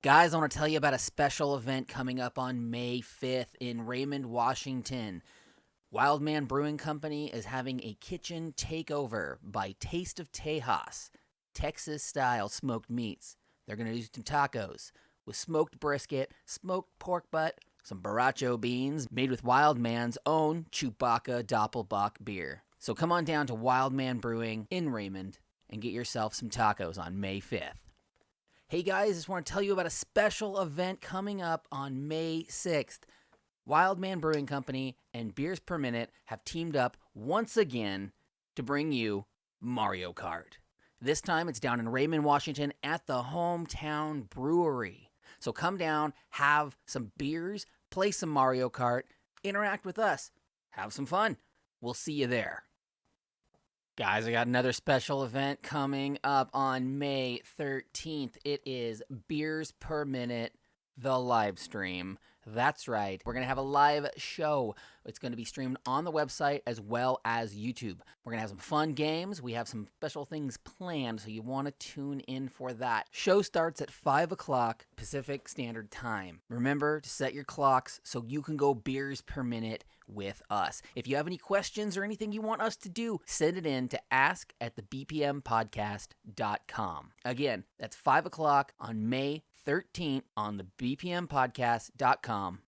Guys, I want to tell you about a special event coming up on May 5th in Raymond, Washington. Wildman Brewing Company is having a kitchen takeover by Taste of TeHOSS, Texas-style smoked meats. They're going to do some tacos with smoked brisket, smoked pork butt, some borracho beans made with Wildman's own Chewbacca Doppelbock beer. So come on down to Wildman Brewing in Raymond and get yourself some tacos on May 5th. Hey guys, I just want to tell you about a special event coming up on May 6th. Wildman Brewing Company and Beers Per Minute have teamed up once again to bring you Mario Kart. This time it's down in Raymond, Washington at the Hometown Brewery. So come down, have some beers, play some Mario Kart, interact with us, have some fun. We'll see you there. Guys, I got another special event coming up on May 13th. It is Beers Per Minute, the live stream. That's right. We're going to have a live show. It's going to be streamed on the website as well as YouTube. We're going to have some fun games. We have some special things planned, so you want to tune in for that. Show starts at 5 o'clock Pacific Standard Time. Remember to set your clocks so you can go beers per minute with us. If you have any questions or anything you want us to do, send it in to ask@thebpmpodcast.com. Again, that's 5 o'clock on May 13th on the bpmpodcast.com.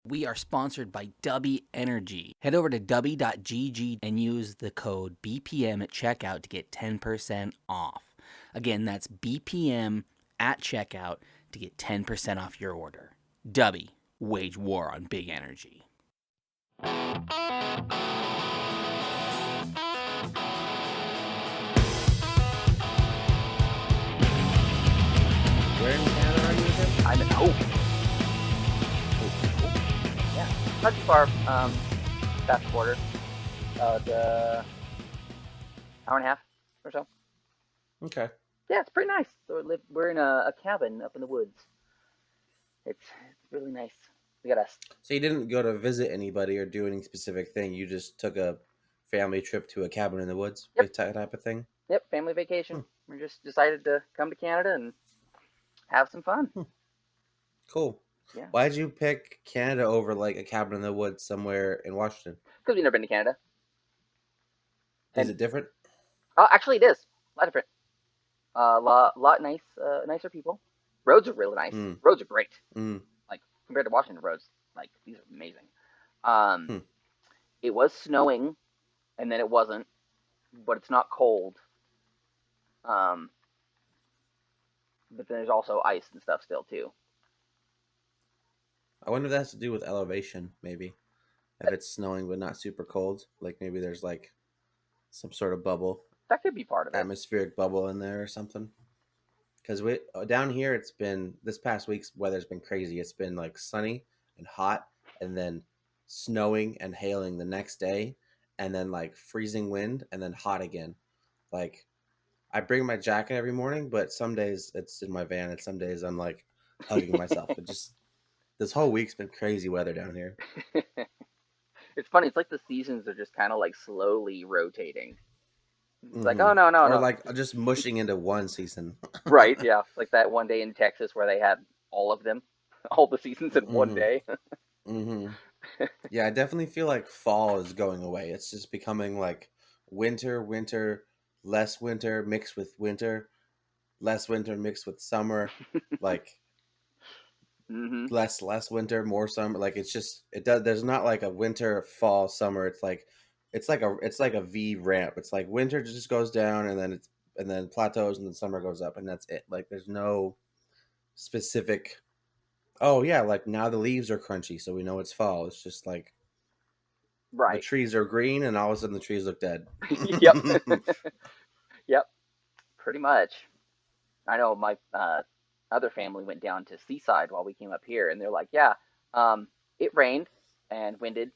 We are sponsored by Dubby Energy. Head over to dubby.gg and use the code BPM at checkout to get 10% off. Again, that's BPM at checkout to get 10% off your order. Dubby, wage war on big energy. Where in Canada are you again? I'm in Hope. Yeah, not too far past the border. The hour and a half or so. Okay. Yeah, it's pretty nice. So we're in a cabin up in the woods. It's really nice. We got So you didn't go to visit anybody or do any specific thing. You just took a family trip to a cabin in the woods, Yep. type of thing. Yep, family vacation. We just decided to come to Canada and have some fun. Cool. Yeah. Why did you pick Canada over like a cabin in the woods somewhere in Washington? Because we've never been to Canada. Is it different? Actually, it is a lot different. Lot nicer people. Roads are really nice. Roads are great. Like compared to Washington roads, like these are amazing. It was snowing, and then it wasn't, but it's not cold. But then there's also ice and stuff still too. I wonder if that has to do with elevation, maybe. If it's snowing but not super cold, like maybe there's like some sort of bubble. That could be part of it. Atmospheric bubble in there or something. Because we down here, it's been this past week's weather's been crazy. It's been like sunny and hot, and then snowing and hailing the next day, and then like freezing wind, and then hot again. Like I bring my jacket every morning, but some days it's in my van, and some days I'm like hugging myself. It just this whole week's been crazy weather down here. It's funny. It's like the seasons are just kind of like slowly rotating. It's like, or no. like just mushing into one season. Right, yeah. Like that one day in Texas where they had all of them, all the seasons in one day. Yeah, I definitely feel like fall is going away. It's just becoming like winter, less winter mixed with winter, less winter mixed with summer, like less winter, more summer. Like it's just there's not like a winter, fall, summer. It's like a V ramp. It's like winter just goes down and then plateaus and then summer goes up and that's it. Like there's no specific. Oh yeah, like now the leaves are crunchy, so we know it's fall. It's just like right. The trees are green, and all of a sudden the trees look dead. Yep. Yep. Pretty much. I know my other family went down to Seaside while we came up here, and they're like, yeah, it rained and winded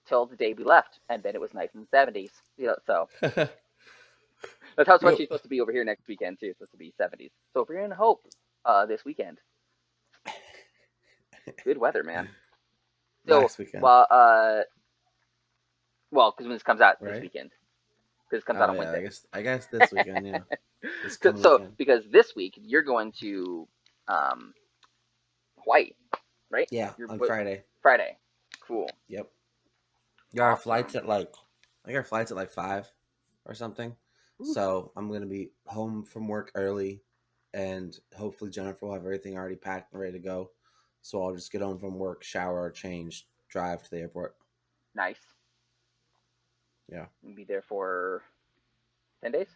till the day we left, and then it was nice in the 70s. You know, so that's how it's actually supposed to be over here next weekend too. It's supposed to be 70s. So if you're in Hope this weekend, good weather, man. So, Last weekend. Well, because when this comes out this weekend, because it comes out on Wednesday. I guess this weekend, yeah. So, because this week you're going to Hawaii, right? Yeah, You're on Friday. Friday. Cool. Yep. Yeah, our flight's at like, I think our flight's at like 5 or something. Ooh. So I'm gonna be home from work early, and hopefully Jennifer will have everything already packed and ready to go. So I'll just get home from work, shower, change, drive to the airport. Nice. Yeah. You'll be there for 10 days?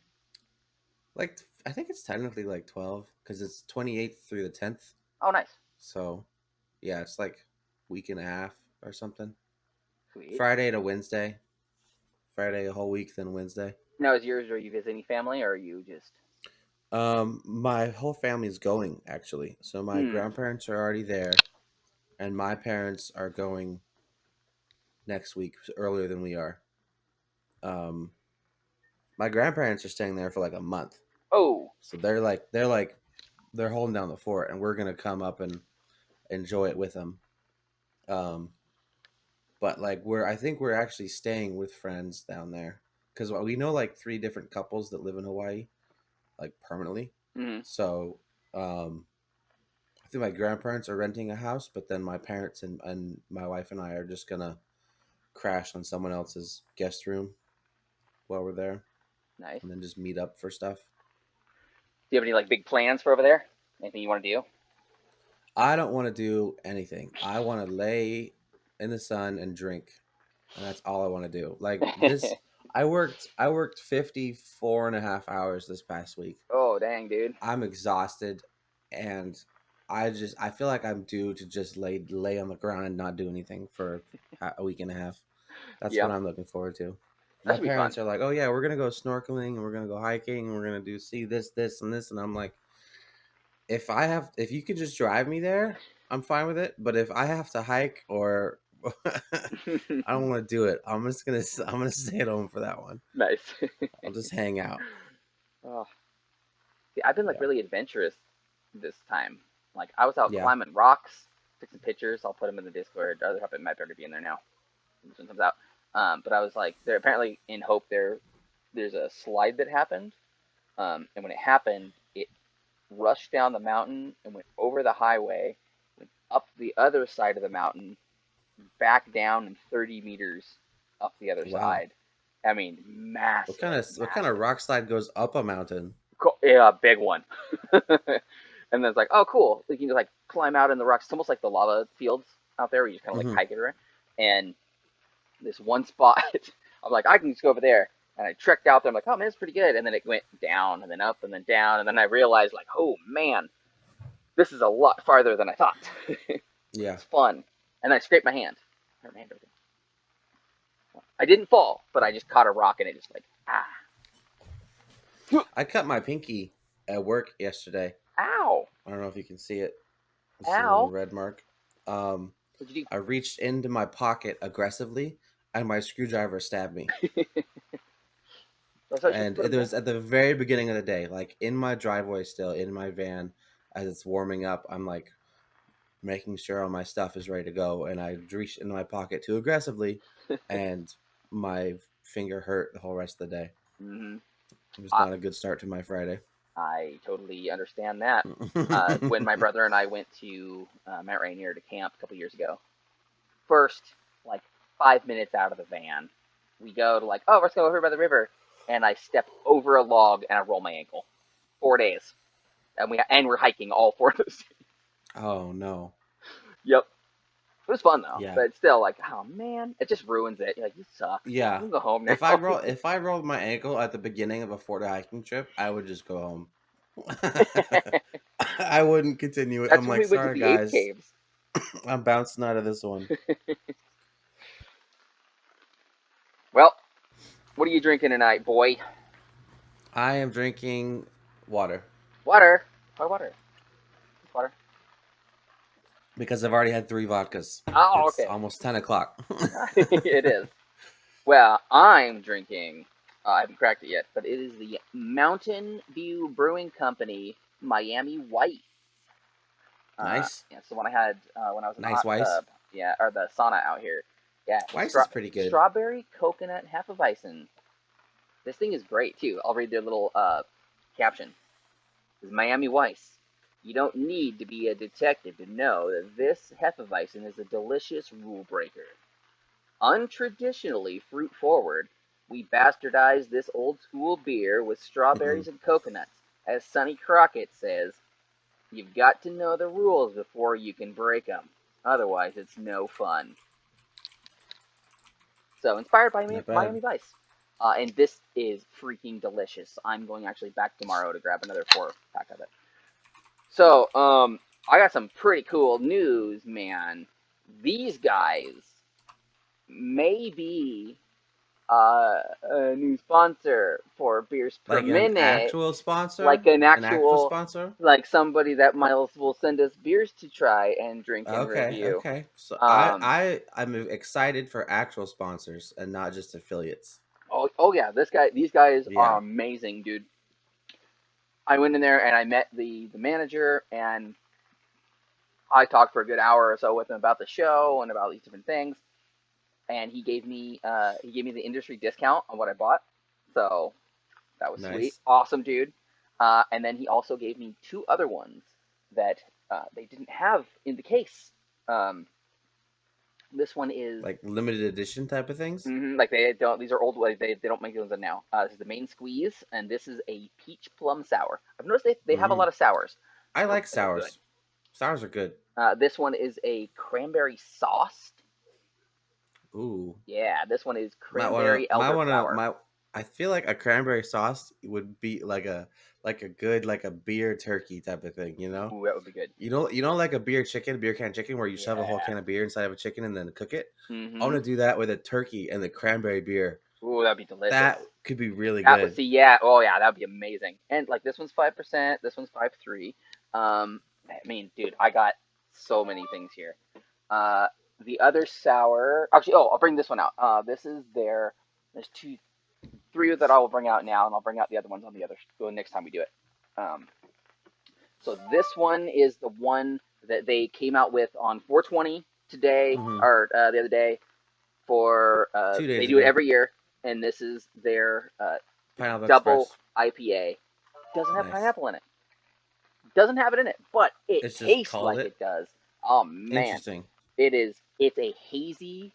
Like, I think it's technically like 12 because it's 28th through the 10th. Oh, nice. So, yeah, it's like week and a half or something. Sweet. Friday to Wednesday. Friday a whole week, then Wednesday. Now, is yours, are you visiting family, or are you just... My whole family is going, actually. So my grandparents are already there, and my parents are going next week, earlier than we are. My grandparents are staying there for like a month. Oh. So they're holding down the fort, and we're gonna come up and enjoy it with them. But like I think we're actually staying with friends down there because we know like 3 different couples that live in Hawaii, like permanently. Mm-hmm. So, I think my grandparents are renting a house, but then my parents and my wife and I are just gonna crash on someone else's guest room while we're there. Nice. And then just meet up for stuff. Do you have any like big plans for over there? Anything you want to do? I don't want to do anything. I want to lay in the sun and drink, and that's all I want to do. Like this, I worked 54 and a half hours this past week. Oh, dang, dude. I'm exhausted, and I feel like I'm due to just lay on the ground and not do anything for a week and a half. That's what I'm looking forward to. My parents are like, "Oh yeah, we're gonna go snorkeling and we're gonna go hiking and we're gonna see this, and this," and I'm like, if you could just drive me there, I'm fine with it. But if I have to hike or I don't want to do it, I'm gonna stay at home for that one. Nice. I'll just hang out. Oh. See, I've been like really adventurous this time. Like I was out climbing rocks, took some pictures. I'll put them in the Discord. I hope it might better be in there now. This one comes out. But I was like, there apparently in Hope there's a slide that happened, and when it happened, it rushed down the mountain and went over the highway, went up the other side of the mountain, back down and 30 meters up the other side. I mean, massive. What kind of rock slide goes up a mountain? Cool. Yeah, big one. And then it's like, oh, cool. You can just like climb out in the rocks. It's almost like the lava fields out there where you just kind of like hike it around. And this one spot, I'm like, I can just go over there. And I trekked out there. I'm like, oh, man, it's pretty good. And then it went down and then up and then down. And then I realized, like, oh, man, this is a lot farther than I thought. Yeah. It's fun. And I scraped my hand. I didn't fall, but I just caught a rock and it just like, I cut my pinky at work yesterday. Ow. I don't know if you can see it. It's Ow. a little red mark. What'd you do? I reached into my pocket aggressively, and my screwdriver stabbed me. And it was at the very beginning of the day, like in my driveway still, in my van, as it's warming up, I'm like making sure all my stuff is ready to go, and I reached into my pocket too aggressively, and my finger hurt the whole rest of the day. Mm-hmm. It was not a good start to my Friday. I totally understand that. When my brother and I went to Mount Rainier to camp a couple years ago, first, like 5 minutes out of the van, we go to like, oh, let's go over by the river. And I step over a log and I roll my ankle. 4 days. And we're hiking all 4 of those days. Oh, no. Yep. It was fun, though. Yeah. But it's still like, oh, man. It just ruins it. You're like, you suck. Yeah. I'm going to go home now. If I rolled my ankle at the beginning of a 4-day hiking trip, I would just go home. I wouldn't continue it. That's I'm when like, we went sorry, to the guys. Caves. I'm bouncing out of this one. Well, what are you drinking tonight, boy? I am drinking water. Water? Why water? Water? Because I've already had 3 vodkas. Oh, it's okay. almost 10 o'clock. It is. Well, I'm drinking, I haven't cracked it yet, but it is the Mountain View Brewing Company Miami Weiss. Nice. Yeah, it's the one I had when I was in the hot Weiss. tub. Yeah, or the sauna out here. Yeah. Weiss is pretty good. Strawberry, coconut, Hefeweizen. This thing is great, too. I'll read their little caption. This is Miami Weiss. You don't need to be a detective to know that this Hefeweizen is a delicious rule breaker. Untraditionally fruit forward, we bastardized this old school beer with strawberries and coconuts. As Sonny Crockett says, you've got to know the rules before you can break them. Otherwise, it's no fun. So, inspired by Miami Vice. And this is freaking delicious. I'm going actually back tomorrow to grab another 4-pack of it. So, I got some pretty cool news, man. These guys may be a new sponsor for Beers Per Like Minute. an actual sponsor? Like an actual sponsor? Like somebody that will send us beers to try and drink and review. Okay. So I'm excited for actual sponsors and not just affiliates. Oh yeah, these guys are amazing, dude. I went in there and I met the manager, and I talked for a good hour or so with him about the show and about these different things. And he gave me the industry discount on what I bought, so that was sweet, awesome, dude. And then he also gave me 2 other ones that they didn't have in the case. This one is like limited edition type of things. Like they don't. These are old. They don't make those now. This is the main squeeze, and this is a peach plum sour. I've noticed they have a lot of sours. I like sours. Sours are good. This one is a cranberry sauce. Ooh. Yeah, this one is cranberry elderflower. I feel like a cranberry sauce would be like a good beer turkey type of thing, you know? Ooh, that would be good. You know, like a beer can chicken where you shove a whole can of beer inside of a chicken and then cook it. I want to do that with a turkey and the cranberry beer. Ooh, that'd be delicious. That could be really good. That'd be amazing. And like this one's 5%, this one's 5.3. I mean, dude, I got so many things here. The other sour, actually, I'll bring this one out. There's 3 that I will bring out now, and I'll bring out the other ones on the next time we do it. So this one is the one that they came out with on 420 today, or the other day. For 2 days they do it every year, and this is their double Express IPA. Doesn't have pineapple in it. Doesn't have it in it, but it tastes like it does. Oh man, interesting. It's a hazy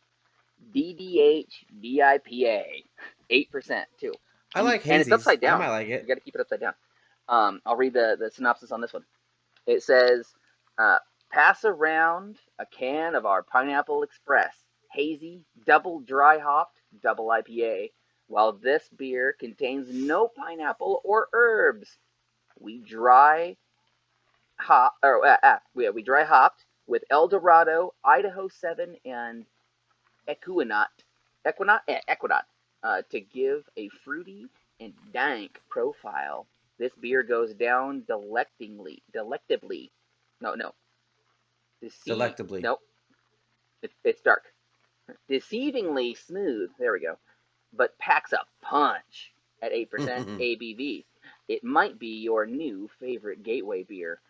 DDH DIPA, 8% too. I like hazies. And it's upside down. I might like it. You got to keep it upside down. I'll read the synopsis on this one. It says, pass around a can of our Pineapple Express, hazy, double dry hopped, double IPA. While this beer contains no pineapple or herbs, we dry hopped with El Dorado, Idaho 7, and Equinaut to give a fruity and dank profile. This beer goes down delectably. No. Delectably. Nope. It's dark. Deceivingly smooth. There we go. But packs a punch at 8% ABV. It might be your new favorite gateway beer.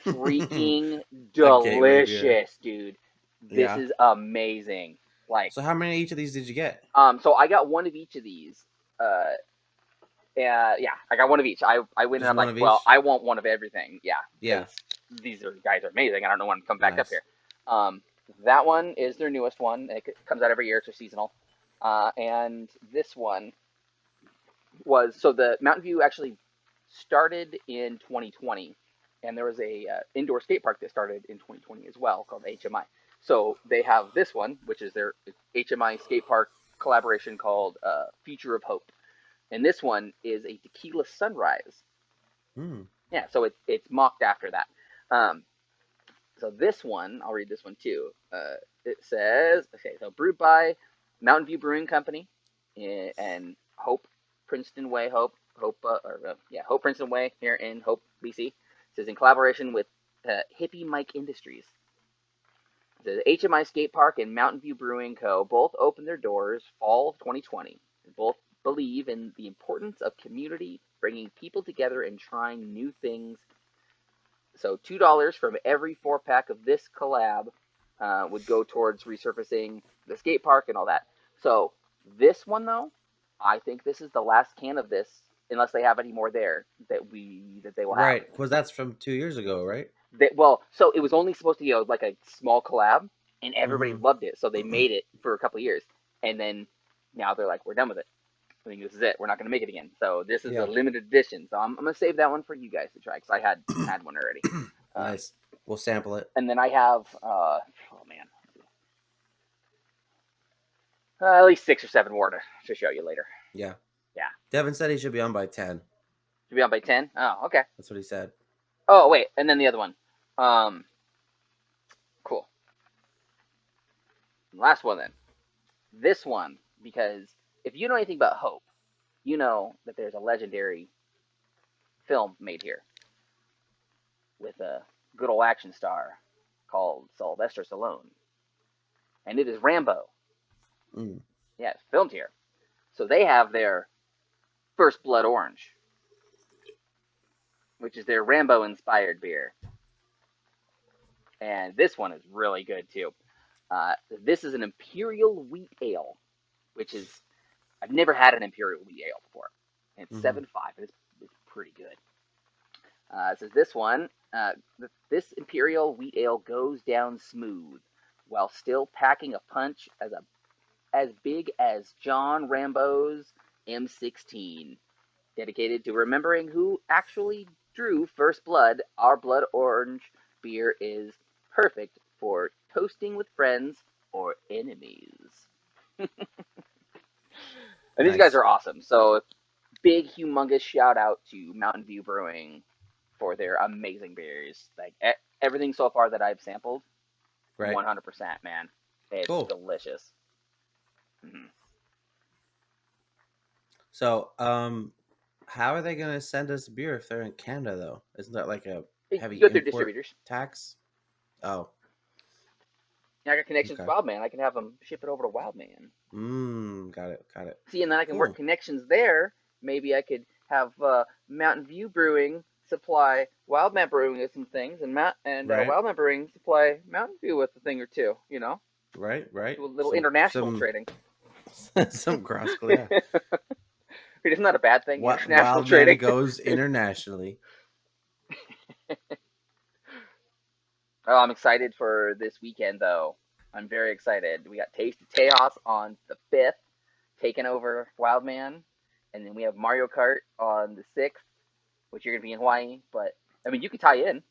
Freaking delicious, dude. This is amazing. So how many of each of these did you get? So I got one of each of these. I got one of each. I went and I'm like, well, I want one of everything. Yeah. These guys are amazing. I don't know when to come back up here. That one is their newest one. It comes out every year. It's seasonal. And this one was, so the Mountain View actually started in 2020, and there was a indoor skate park that started in 2020 as well called HMI. So they have this one, which is their HMI skate park collaboration called Future of Hope. And this one is a tequila sunrise. Yeah, so it's mocked after that. So this one, I'll read this one too. It says, so brewed by Mountain View Brewing Company and Hope Princeton Way, Hope Princeton Way here in Hope, BC. It says in collaboration with Hippie Mike Industries. The HMI Skate Park and Mountain View Brewing Co. both opened their doors fall of 2020. Both believe in the importance of community, bringing people together and trying new things. So $2 from every 4-pack of this collab would go towards resurfacing the skate park and all that. So this one, though, I think this is the last can of this unless they have any more there that they will have. Right, because that's from 2 years ago, right? So it was only supposed to be like a small collab, and everybody Mhm. loved it, so they made it for a couple of years, and then now they're like, we're done with it. I think this is it. We're not going to make it again. So this is a Yeah. limited edition. So I'm going to save that one for you guys to try because I had one already. Nice. We'll sample it. And then I have, oh man, at least 6 or 7 more to show you later. Yeah. Yeah. Devin said he should be on by 10. Should be on by 10? Oh, okay. That's what he said. Oh, wait. And then the other one. Cool. Last one then. This one, because if you know anything about Hope, you know that there's a legendary film made here with a good old action star called Sylvester Stallone. And it is Rambo. Mm. Yeah, it's filmed here. So they have their First Blood Orange, which is their Rambo-inspired beer. And this one is really good, too. This is an Imperial Wheat Ale, which is... I've never had an Imperial Wheat Ale before. And it's 7.5. It's pretty good. It says this one, this Imperial Wheat Ale goes down smooth while still packing a punch as big as John Rambo's M16. Dedicated to remembering who actually drew first blood, our blood orange beer is perfect for toasting with friends or enemies. And these guys are awesome. So big, humongous shout out to Mountain View Brewing for their amazing beers. Like everything so far that I've sampled, Right. 100%, man. It's Cool. delicious. Mm-hmm. So, how are they going to send us beer if they're in Canada, though? Isn't that like a heavy Go through import distributors. tax? Oh. Yeah, I got connections with Wildman. I can have them ship it over to Wildman. Got it. See, and then I can work connections there. Maybe I could have Mountain View Brewing supply Wildman Brewing with some things, and Wildman Brewing supply Mountain View with a thing or two. You know, right. Do a little international trading. Some cross, yeah. It's not a bad thing. International Wildman trading goes internationally. Oh, I'm excited for this weekend, though. I'm very excited. We got Taste of TeHOSS on the 5th, taking over Wildman. And then we have Mario Kart on the 6th, which you're going to be in Hawaii. But, I mean, you could tie in.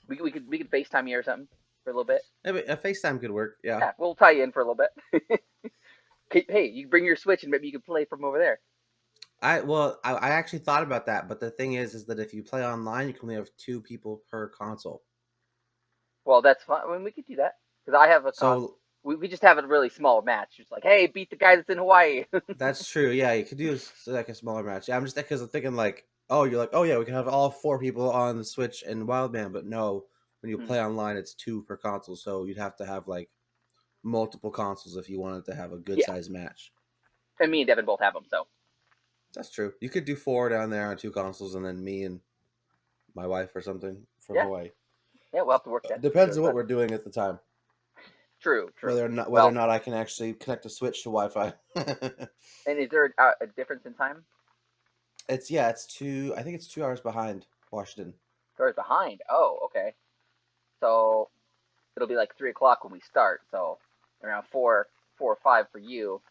We could FaceTime you or something for a little bit. A FaceTime could work, yeah. We'll tie you in for a little bit. Hey, you bring your Switch and maybe you can play from over there. I actually thought about that, but the thing is that if you play online, you can only have 2 people per console. Well, that's fine. I mean, we could do that. Because I have a console. We just have a really small match. It's like, hey, beat the guy that's in Hawaii. That's true. Yeah, you could do like a smaller match. Yeah, I'm just because I'm thinking like, you're like, yeah, we can have all 4 people on the Switch and Wildman, but no, when you play online, it's 2 per console, so you'd have to have like multiple consoles if you wanted to have a good sized match. And me and Devin both have them, so. That's true. You could do 4 down there on 2 consoles, and then me and my wife or something from Hawaii. Yeah, we'll have to work that. Depends on what we're doing at the time. True. Whether or not I can actually connect a Switch to Wi-Fi. And is there a difference in time? It's 2. I think it's 2 hours behind Washington. 2 hours behind. Oh, okay. So it'll be like 3:00 when we start. So around 4 or 5 for you.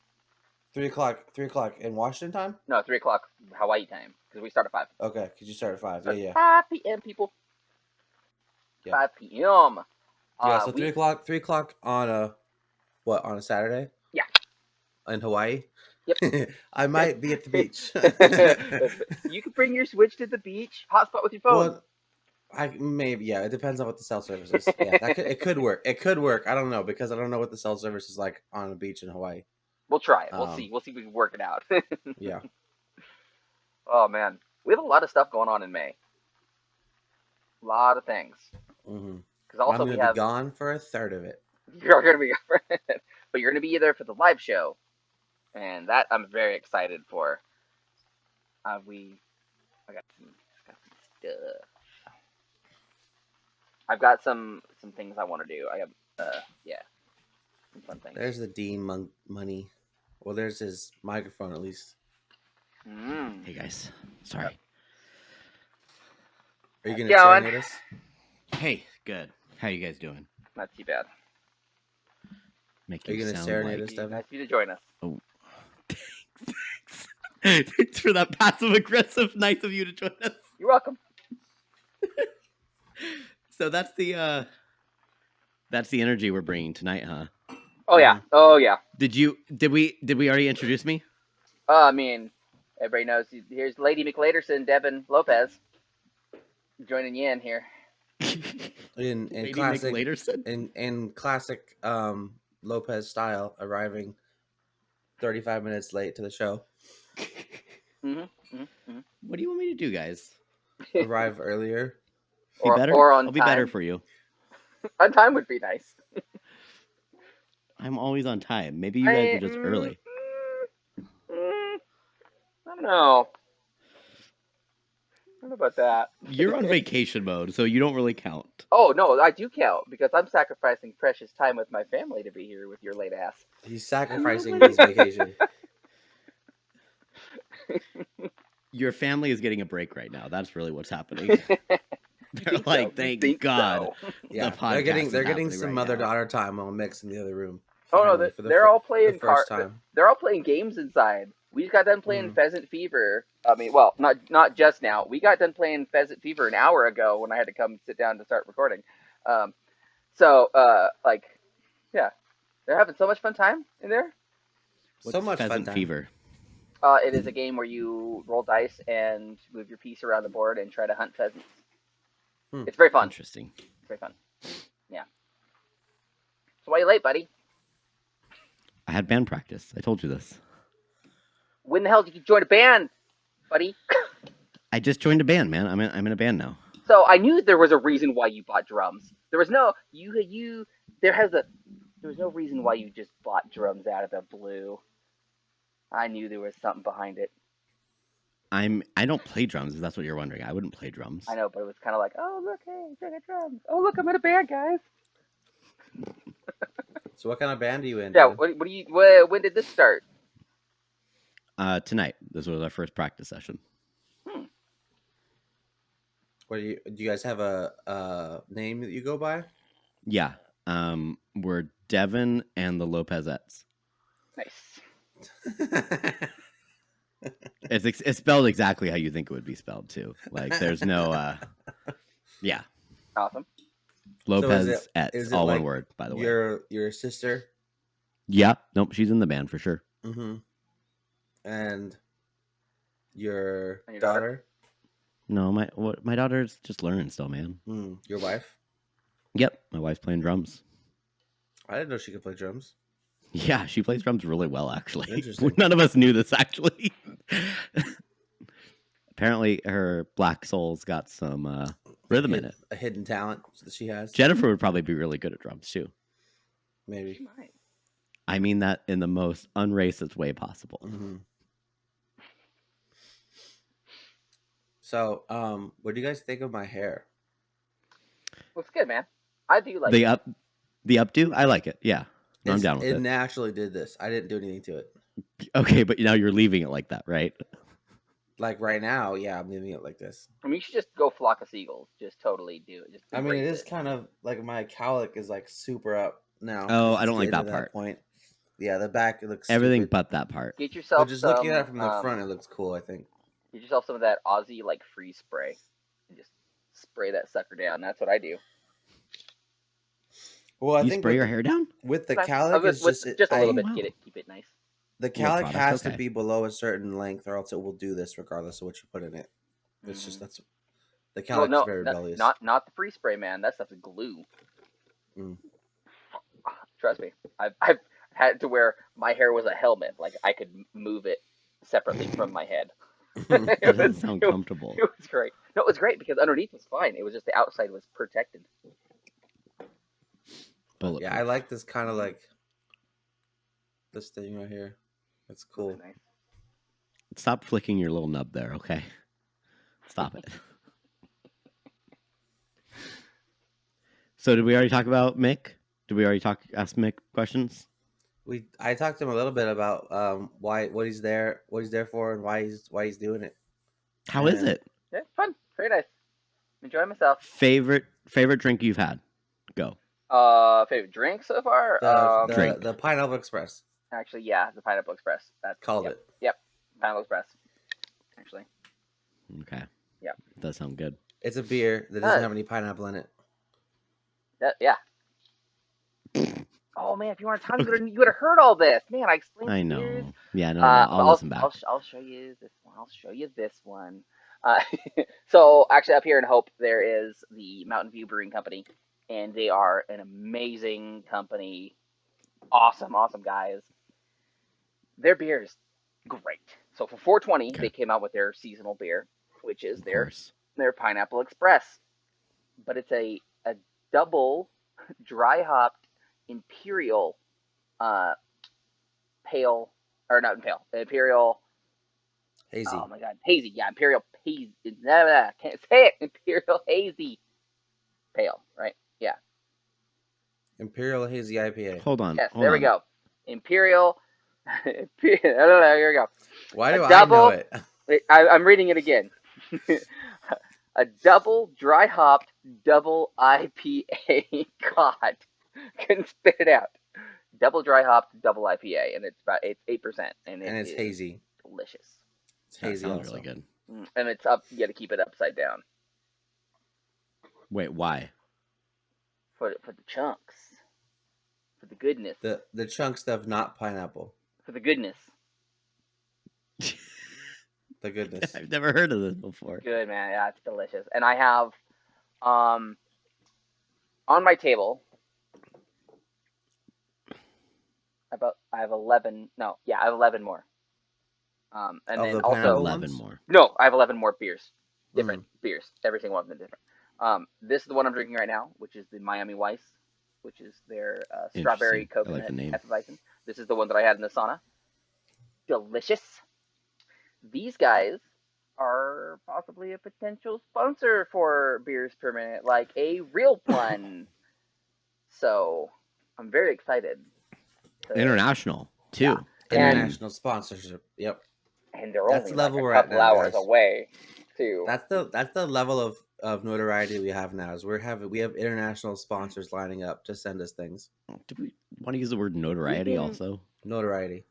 3:00 in Washington time? No, 3:00 Hawaii time because we start at 5. Okay, because you start at 5. Yeah. 5 p.m. people. Yeah. 5 p.m. Yeah, so 3:00 on a Saturday? Yeah. In Hawaii? Yep. I might be at the beach. You can bring your Switch to the beach. Hotspot with your phone. Well, it depends on what the cell service is. Yeah, it could work. It could work. I don't know because I don't know what the cell service is like on a beach in Hawaii. We'll try it. We'll see. We'll see if we can work it out. Yeah. Oh man, we have a lot of stuff going on in May. A lot of things. Mm-hmm. Because also I'm going to be gone for a third of it. You're going to be gone for it, but you're going to be there for the live show, and that I'm very excited for. I got some stuff. I've got some things I want to do. I have some fun things. There's the Dean money. Well, there's his microphone at least. Hey guys, sorry. Are you gonna Going. serenade us? Hey, good. How you guys doing? Not too bad. Make Are you gonna sound serenade like... us, Devin? Nice of you to join us. Oh, thanks for that passive aggressive. Nice of you to join us. You're welcome. So that's the energy we're bringing tonight, huh? Oh yeah. Oh yeah. Did we already introduce me? I mean, everybody knows. Here's Latey Mc'Laterson, Devin Lopez, joining you in here. In Latey classic Mc'Laterson? in classic Lopez style, arriving 35 minutes late to the show. What do you want me to do, guys? Arrive earlier. Be better? Or on I'll be time. better for you. On time would be nice. I'm always on time. Maybe you guys are just early. I don't know. I don't know about that. You're on vacation mode, so you don't really count. Oh no, I do count because I'm sacrificing precious time with my family to be here with your late ass. He's sacrificing his vacation. Your family is getting a break right now. That's really what's happening. They're like, thank God. So. Yeah, The they're getting some right mother-daughter time while Mick's in the other room. Oh no, they're all playing first time. They're all playing games inside. We just got done playing Pheasant Fever. I mean, well, not just now. We got done playing Pheasant Fever an hour ago when I had to come sit down to start recording. Yeah, they're having so much fun time in there. What's so much Pheasant fun time. Fever? It is a game where you roll dice and move your piece around the board and try to hunt pheasants. It's very fun. Interesting. It's very fun. Yeah. So why are you late, buddy? I had band practice. I told you this. When the hell did you join a band, buddy? I just joined a band, man. I'm in a band now. So I knew there was a reason why you bought drums. There was no reason why you just bought drums out of the blue. I knew there was something behind it. I don't play drums, if that's what you're wondering. I wouldn't play drums. I know, but it was kind of like, oh look, hey, I got drums. Oh look, I'm in a band, guys. So what kind of band are you in? Yeah, when did this start? Tonight. This was our first practice session. What do you guys have a name that you go by? Yeah. We're Devin and the Lopezettes. Nice. It's spelled exactly how you think it would be spelled too. Like there's no yeah. Awesome. Lopez is it all like one word, by the way. Your sister? Yeah. Nope, she's in the band for sure. Mm-hmm. And your daughter? No, my daughter's just learning still, man. Your wife? Yep, my wife's playing drums. I didn't know she could play drums. Yeah, she plays drums really well, actually. Interesting. None of us knew this, actually. Apparently, her black soul's got some rhythm in it. A hidden talent that she has. Jennifer would probably be really good at drums, too. Maybe. She might. I mean that in the most unracist way possible. Mm-hmm. So, what do you guys think of my hair? Looks good, man. I do like the updo. I like it. Yeah, no, I'm down with it. It naturally did this. I didn't do anything to it. Okay, but now you're leaving it like that, right? Like right now, yeah, I'm leaving it like this. I mean, you should just go flock of seagulls. Just totally do it. Just I mean, it is kind of like my cowlick is like super up now. Oh, I don't like that part. Point. Yeah, the back, it looks everything stupid. but that part. Get yourself But just looking at it from the front, it looks cool, I think. Get yourself some of that Aussie like freeze spray and just spray that sucker down. That's what I do. Well, I you think spray your hair down with the cowlick. It's just a little bit. Wow. Keep it nice. The cowlick has to be below a certain length, or else it will do this regardless of what you put in it. It's just that's the cowlick is very rebellious. Not the freeze spray, man. That stuff's glue. Trust me, I've had to where my hair was a helmet. Like I could move it separately from my head. That doesn't sound comfortable. It was great. No, it was great because underneath was fine. It was just the outside was protected. Yeah, I like this kind of like this thing right here. That's cool. Nice. Stop flicking your little nub there, okay? Stop it. So did we already talk about Mick? Did we already ask Mick questions? I talked to him a little bit about what he's there for, and why he's doing it. How is it? Yeah, fun. Very nice. Enjoy myself. Favorite drink you've had? Go. Favorite drink so far? Drink. The Pineapple Express. Actually, yeah, the Pineapple Express. That's Called it. Yep, Pineapple Express. Actually. Okay. Yep. Does sound good. It's a beer that doesn't have any pineapple in it. Yeah. Oh man, if you want time, you would have heard all this. Man, I explained. I know. Beers. Yeah, no. I'll listen back. I'll show you this one. I'll show you this one. So actually, up here in Hope, there is the Mountain View Brewing Company, and they are an amazing company. Awesome guys. Their beer is great. So for 420, they came out with their seasonal beer, which is their Pineapple Express. But it's a double dry hopped imperial imperial Hazy. Oh my god, hazy. Yeah, imperial hazy. Can't say it. Imperial hazy pale, right? Yeah. Imperial Hazy IPA. Hold on. Yes, there we go. Imperial. I don't know. Here we go. Why do I know it? I'm reading it again. A double dry hopped double IPA. God, couldn't spit it out. Double dry hopped double IPA, and it's 8%, and it's hazy. Delicious. It's hazy. Sounds really good. And it's up. You got to keep it upside down. Wait, why? For the chunks. For the goodness. The chunks of not pineapple. For the goodness. The goodness. I've never heard of this before. Good, man. Yeah, it's delicious. And I have on my table I have 11 more. And then also 11 more. No, I have 11 more beers. Different beers. Every single one of them different. This is the one I'm drinking right now, which is the Miami Weiss, which is their strawberry coconut Hefeweizen. This is the one that I had in the sauna. Delicious. These guys are possibly a potential sponsor for Beers Per Minute, like a real one. So I'm very excited. International too. Yeah. International sponsorship. Yep. And they're only like a couple hours away too. That's the level of notoriety we have now. Is we have international sponsors lining up to send us things. Do we want to use the word notoriety also? Notoriety.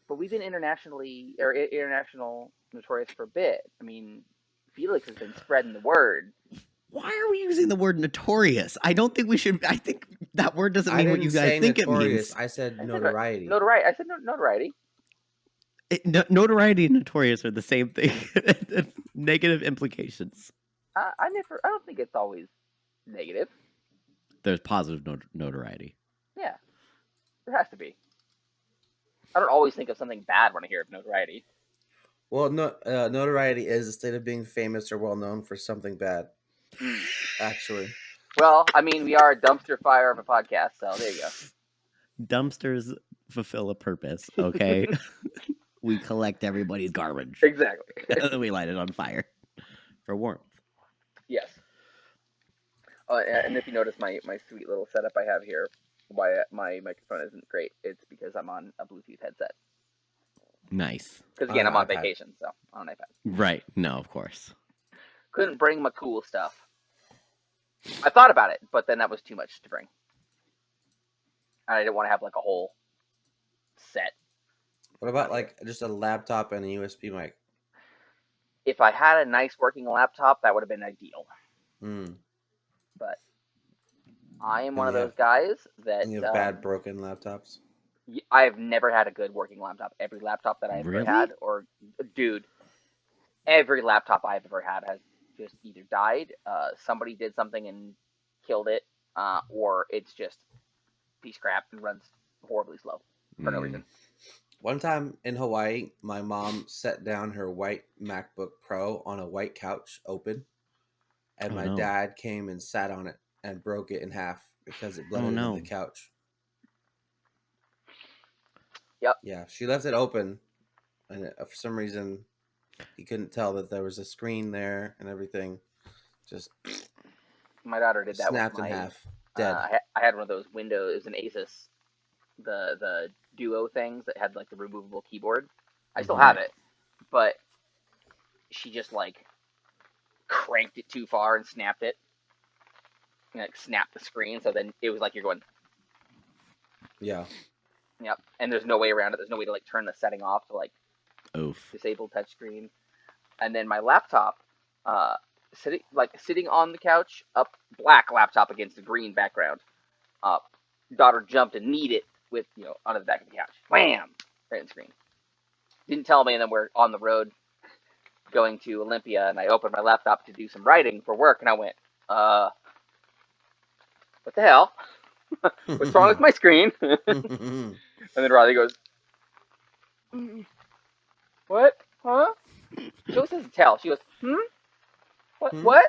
But we've been international notorious for a bit. I mean, Felix has been spreading the word. Why are we using the word notorious? I don't think we should. I think that word doesn't mean what you guys think notorious. It means. I said notoriety. I said notoriety. Notoriety and notorious are the same thing. Negative implications. I don't think it's always negative. There's positive notoriety. Yeah, there has to be. I don't always think of something bad when I hear of notoriety. Well, notoriety is a state of being famous or well known for something bad. Actually. Well, I mean, we are a dumpster fire of a podcast, so there you go. Dumpsters fulfill a purpose, okay? We collect everybody's garbage. Exactly. And then we light it on fire for warmth. Yes. And if you notice my sweet little setup I have here, why my microphone isn't great, it's because I'm on a Bluetooth headset. Nice. Because again, I'm on vacation, so on an iPad. Right. No, of course. Couldn't bring my cool stuff. I thought about it, but then that was too much to bring. And I didn't want to have like a whole set. What about like just a laptop and a USB mic? If I had a nice working laptop, that would have been ideal. But I am one of those guys that... And you have bad broken laptops? I've never had a good working laptop. Every laptop that I've ever had, every laptop I've ever had has just either died, somebody did something and killed it, or it's just piece of crap and runs horribly slow for no reason. One time in Hawaii, my mom set down her white MacBook Pro on a white couch open, and my dad came and sat on it and broke it in half because it blended into the couch. Yep. Yeah, she left it open, and for some reason, he couldn't tell that there was a screen there and everything. Just my daughter did that. Snapped in half. Dead. I had one of those Windows, an Asus the Duo things that had like the removable keyboard. I still Mhm. have it, but she just like cranked it too far and snapped it. And, like snapped the screen, so then it was like you're going. Yeah. Yep. And there's no way around it. There's no way to like turn the setting off to like Oof. disable touchscreen. And then my laptop, sitting on the couch, black laptop against a green background. Daughter jumped and kneed it with onto the back of the couch. Wham! Right in the screen. Didn't tell me, and then we're on the road going to Olympia, and I opened my laptop to do some writing for work, and I went, what the hell? What's wrong with my screen? And then Riley goes, what? Huh? She always doesn't tell. She goes, What? Hmm? What?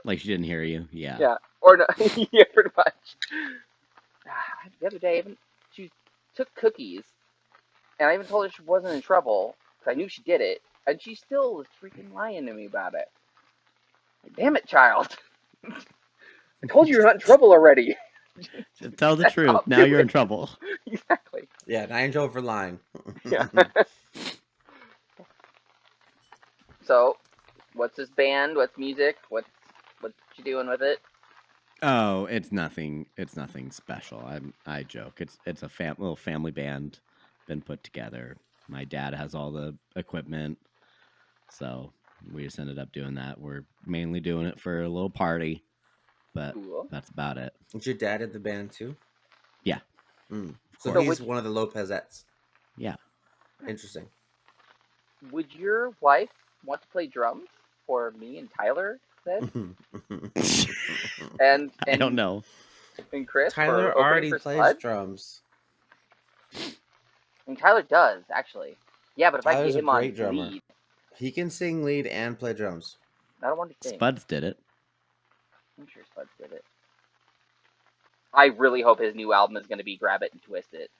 Like she didn't hear you. Yeah. Yeah. Or no. Yeah, pretty much. The other day, she took cookies, and I even told her she wasn't in trouble, because I knew she did it, and she still was freaking lying to me about it. Like, damn it, child. I told you you're not in trouble already. Just tell the truth. Now you're in trouble. Exactly. Yeah, 9 in trouble for lying. Yeah. So, what's this band? What's music? What you doing with it? Oh, it's nothing. It's nothing special. I joke. It's a little family band, been put together. My dad has all the equipment, so we just ended up doing that. We're mainly doing it for a little party, but Cool. that's about it. Is your dad in the band too? Yeah. So course. he's one of the Lopezettes. Yeah. Interesting. Would your wife want to play drums for me and Tyler then? And I don't know. And Chris. Tyler for already for plays Spud? drums. And Tyler does actually. Yeah, but if Tyler's I a get him on great drummer. lead, He can sing lead and play drums. I don't want to sing. Spuds did it. I'm sure Spuds did it. I really hope his new album is going to be Grab It and Twist It.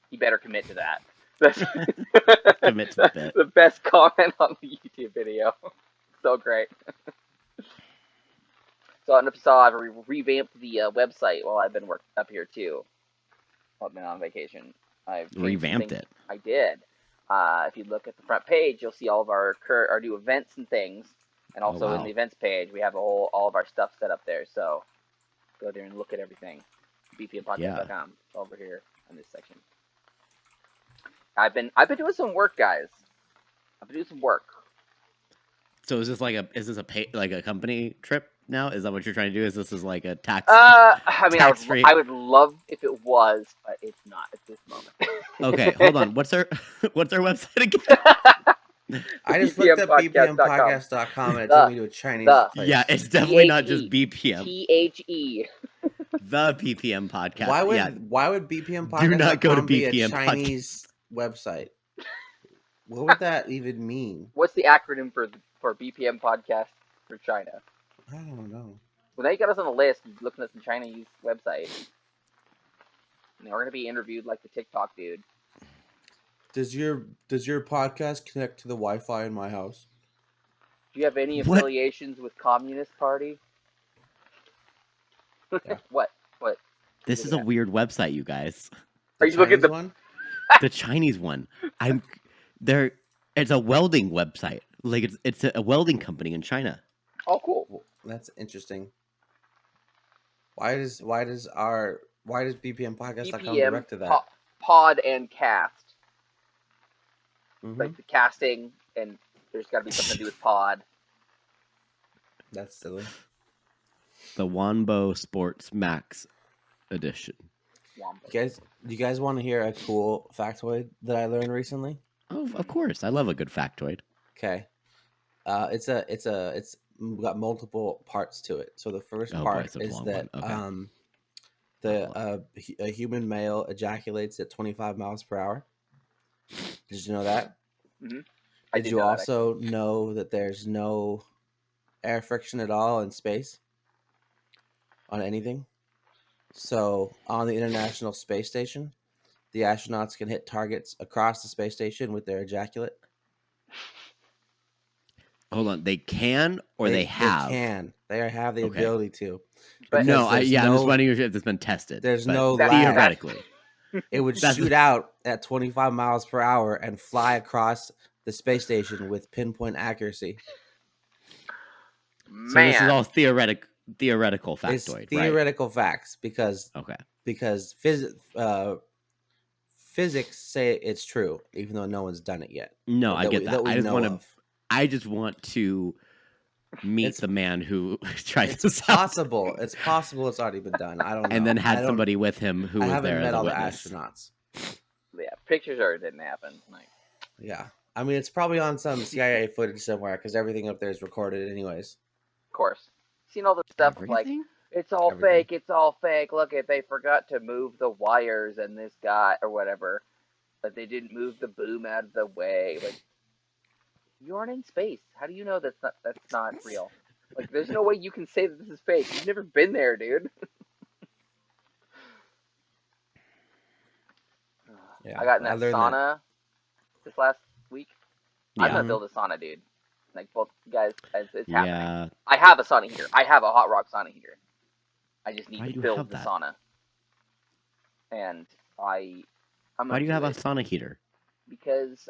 He better commit to that. That's Commit to the bit. the best comment on the YouTube video. So great. So I don't know if you saw, I've revamped the website while I've been working up here too. While I've been on vacation. I've Revamped it. I did. If you look at the front page, you'll see all of our new events and things. And also wow. in the events page, we have all of our stuff set up there. So go there and look at everything. bpmpodcast.com over here in this section. I've been doing some work, guys. I've been doing some work. So is this like a company trip now? Is that what you're trying to do? Is this like a tax? I mean, tax-free? I would love if it was, but it's not at this moment. Okay, hold on. What's our website again? I just looked up bpmpodcast.com and it took me to a Chinese place. Yeah, it's definitely not just BPM. THE. The BPM podcast. Why would BPM podcast Do not go to be a BPM Chinese website? What would that even mean? What's the acronym for BPM podcast for China? I don't know. Well, now you got us on the list. Looking at some Chinese website. Now we're gonna be interviewed like the TikTok dude. Does your podcast connect to the Wi-Fi in my house? Do you have any affiliations with Communist Party? Yeah. What? This is a weird website, you guys. Are you looking at the one? The Chinese one. It's a welding website. Like it's a welding company in China. Oh, cool. That's interesting. Why does BPMpodcast.com direct to that? Pod and cast. Mm-hmm. Like the casting, and there's got to be something to do with pod. That's silly. The Wanbo Sports Max edition. You guys want to hear a cool factoid that I learned recently? Oh, of course. I love a good factoid. Okay. It's got multiple parts to it. So the first part is that a human male ejaculates at 25 miles per hour. Did you know that? Mm-hmm. Did you also know that there's no air friction at all in space on anything? So on the International Space Station, the astronauts can hit targets across the space station with their ejaculate. Hold on, they can or they have? They can. They have the ability to. But I'm just wondering if it's been tested. There's no theoretically. It would shoot out at 25 miles per hour and fly across the space station with pinpoint accuracy. So this is all theoretical factoid, It's theoretical facts because physics say it's true, even though no one's done it yet. No, I get that. I just want to meet the man who tried this possible. Out. It's possible it's already been done. I don't know. And then had somebody with him who was there as a witness. I haven't met all the astronauts. Yeah, pictures or it didn't happen. Like, yeah. I mean, it's probably on some CIA footage somewhere because everything up there is recorded anyways. Of course. Seen all the stuff like, it's all fake, it's all fake. Look, if they forgot to move the wires and this guy or whatever, but they didn't move the boom out of the way. Like, you aren't in space. How do you know that's not real? Like, there's no way you can say that this is fake. You've never been there, dude. Yeah, I got in that sauna this last week. Yeah. I'm gonna build a sauna, dude. Like, both guys, it's happening. Yeah. I have a sauna heater. I have a hot rock sauna heater. I just need to build the sauna. And why do you have a sauna heater? Because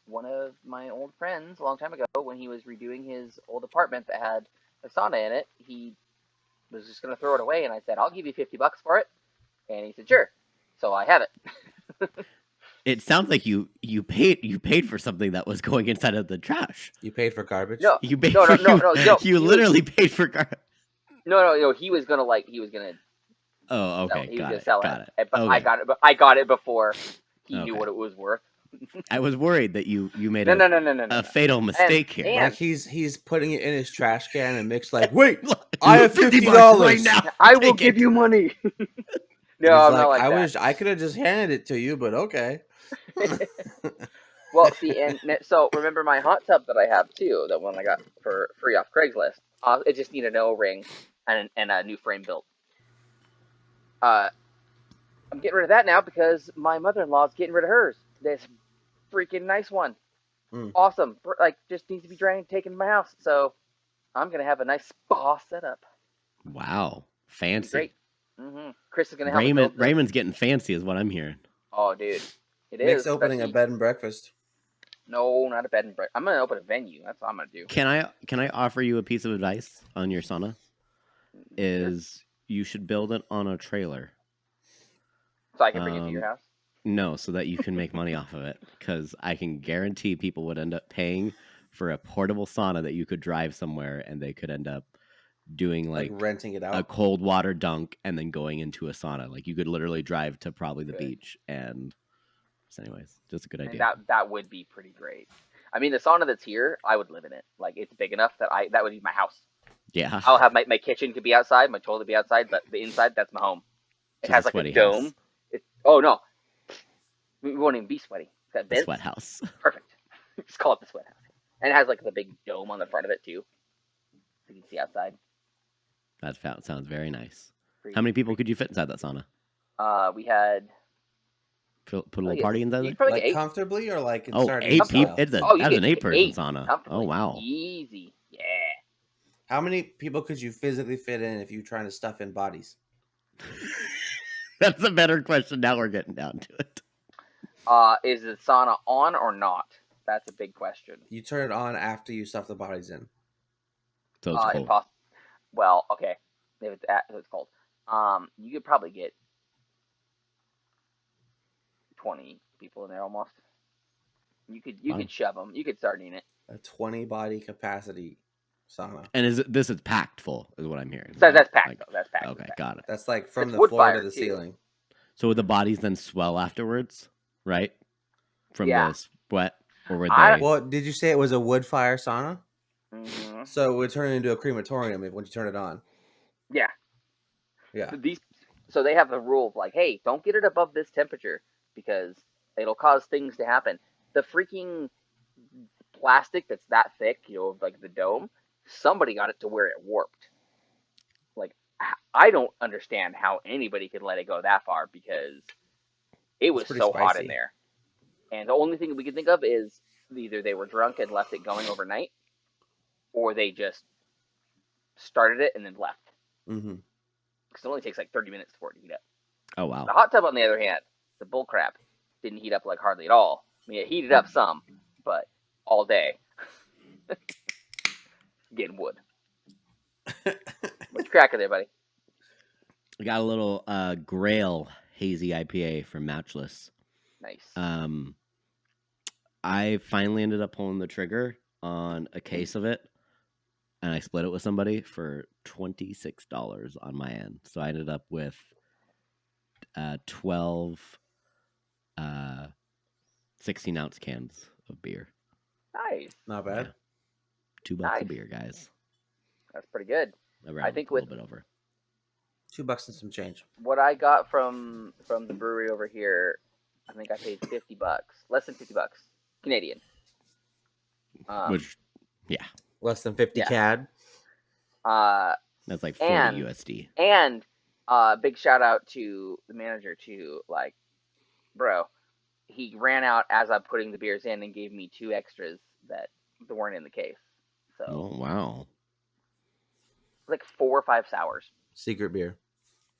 one of my old friends a long time ago, when he was redoing his old apartment that had a sauna in it, he was just gonna throw it away, and I said, I'll give you $50 for it. And he said, sure. So I have it. It sounds like you paid for something that was going inside of the trash. You paid for garbage? No, you literally paid for garbage. No. He was gonna. Oh, okay. He was gonna sell it. But okay. I got it before he knew what it was worth. I was worried that you made a fatal mistake here. Like he's putting it in his trash can and Mick's like, wait, I have $50 right now. I will give you money. No, I'm not like I that. wish I could have just handed it to you, but okay. Well, see, and so remember my hot tub that I have too, the one I got for free off Craigslist. It just needed an O-ring and a new frame built. I'm getting rid of that now because my mother-in-law's getting rid of hers. This freaking nice one, awesome. Like, just needs to be taken to my house. So I'm gonna have a nice spa setup. Wow, fancy. Great. Mm-hmm. Chris is gonna help. Raymond's getting fancy, is what I'm hearing. Oh, dude, it Mick's is opening a bed and breakfast. No, not a bed and breakfast. I'm gonna open a venue. That's what I'm gonna do. Can I offer you a piece of advice on your sauna? You should build it on a trailer. So I can bring it to your house? No, so that you can make money off of it. Because I can guarantee people would end up paying for a portable sauna that you could drive somewhere, and they could end up doing like renting it out, a cold water dunk, and then going into a sauna. Like, you could literally drive to probably the beach. And so anyways, just a good idea. That would be pretty great. I mean, the sauna that's here, I would live in it. Like, it's big enough that that would be my house. Yeah. I'll have my kitchen could be outside, my toilet be outside, but the inside, that's my home. It has like a dome. Oh no, we won't even be sweaty. The sweat house. Perfect. Just call it the sweat house. And it has like the big dome on the front of it too, so you can see outside. That sounds very nice. How many people could you fit inside that sauna? We had put a little party in there, like 8. Comfortably, or like 8 people. That's an 8-person sauna. Oh wow, easy, yeah. How many people could you physically fit in if you're trying to stuff in bodies? That's a better question. Now we're getting down to it. Is the sauna on or not? That's a big question. You turn it on after you stuff the bodies in. So it's cold. Well, okay. If it's cold, you could probably get 20 people in there almost. You could shove them. You could sardine it. A 20 body capacity sauna. And this is packed full, is what I'm hearing. So that's packed. That's packed. Okay, got it. That's like from the floor to the ceiling. So would the bodies then swell afterwards, right? From the sweat, or would they? Well, did you say it was a wood fire sauna? Mm-hmm. So it would turn into a crematorium when you turn it on. Yeah. Yeah. So they have the rule of like, hey, don't get it above this temperature because it'll cause things to happen. The freaking plastic that's that thick, like the dome, somebody got it to where it warped. Like, I don't understand how anybody could let it go that far because it was so hot in there. And the only thing we can think of is either they were drunk and left it going overnight, or they just started it and then left. Mm-hmm. Because it only takes like 30 minutes for it to heat up. Oh wow. The hot tub, on the other hand, the bull crap, didn't heat up like hardly at all. I mean, it heated up some, but all day. Getting wood. What you cracking there, buddy? I got a little Grail hazy IPA from Matchless. Nice. I finally ended up pulling the trigger on a case of it, and I split it with somebody for $26 on my end. So I ended up with 12 16-ounce cans of beer. Nice. Not bad. Yeah. $2 Nice. a beer, guys. That's pretty good. Around, I think a with little bit over. $2 and some change. what I got from the brewery over here, I think I paid $50, less than $50 Canadian. Which, yeah, Less than 50 Yeah. CAD. that's like 40 And- USD. And big shout out to the manager too. Like, bro, he ran out as I'm putting the beers in and gave me 2 extras that weren't in the case. So Oh, wow. like 4 or 5 sours. Secret beer.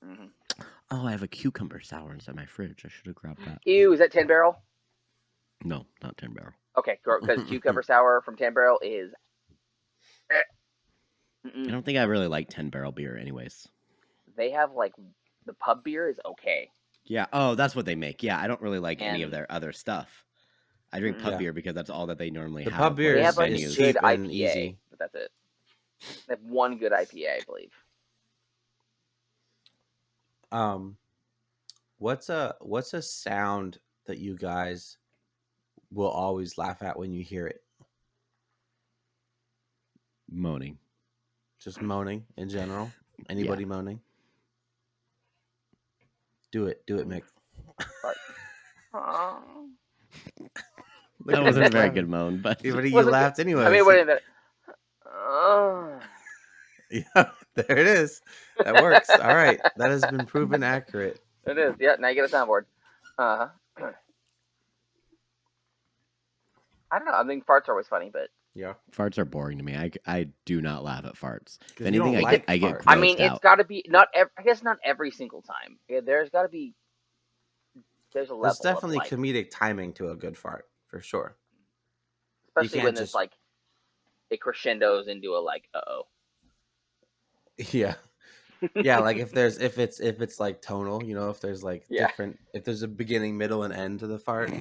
Mm-hmm. Oh, I have a cucumber sour inside my fridge. I should have grabbed that. Ew, is that 10 Barrel? No, not 10 Barrel. Okay, because cucumber sour from 10 Barrel is. I don't think I really like 10 Barrel beer anyways. They have like the pub beer is okay. Yeah. Oh, that's what they make. Yeah, I don't really like any of And- their other stuff. I drink pub Yeah. beer because that's all that they normally The have. pub beer They is- have like a venues. good cheap and IPA, easy. but that's it. They have one good IPA, I believe. What's a sound that you guys will always laugh at when you hear it? Moaning. Just moaning in general. Anybody moaning? Do it, Mick. Aw. That wasn't a very good moan, but But you Wasn't laughed good. anyway. I mean, what is that? Yeah, there it is. That works. All right, that has been proven accurate. It is. Yeah, now you get a soundboard. I don't know. I think farts are always funny, but Yeah. farts are boring to me. I do not laugh at farts. If 'Cause you don't anything, like I get farts. I mean, grossed it's out. got to be not. I guess not every single time. Yeah, there's got to be. There's a level. There's definitely of, like, comedic timing to a good fart, for sure. especially can't when just- it's like it crescendos into a like, uh-oh. Yeah. Yeah, like if it's like tonal, if there's like Yeah. different, if there's a beginning, middle, and end to the fart,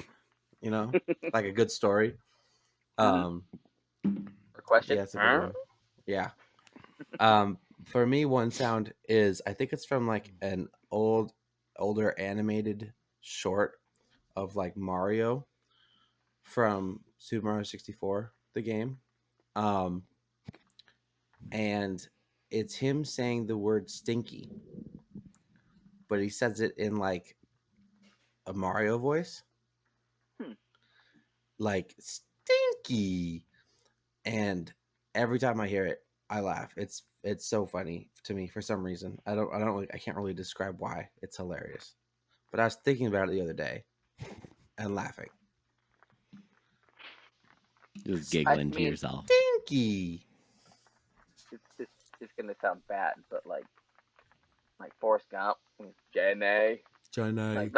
like a good story. Or question. Yeah, it's a good one. Yeah. For me, one sound is, I think it's from like an older animated short of like Mario from Super Mario 64, the game. And it's him saying the word stinky, but he says it in like a Mario voice. Like stinky. And every time I hear it, I laugh. It's so funny to me for some reason. I can't really describe why. It's hilarious. But I was thinking about it the other day and laughing. Just giggling to mean- yourself. Stinky. It's gonna sound bad, but like Forrest Gump, Jenny, Johnny.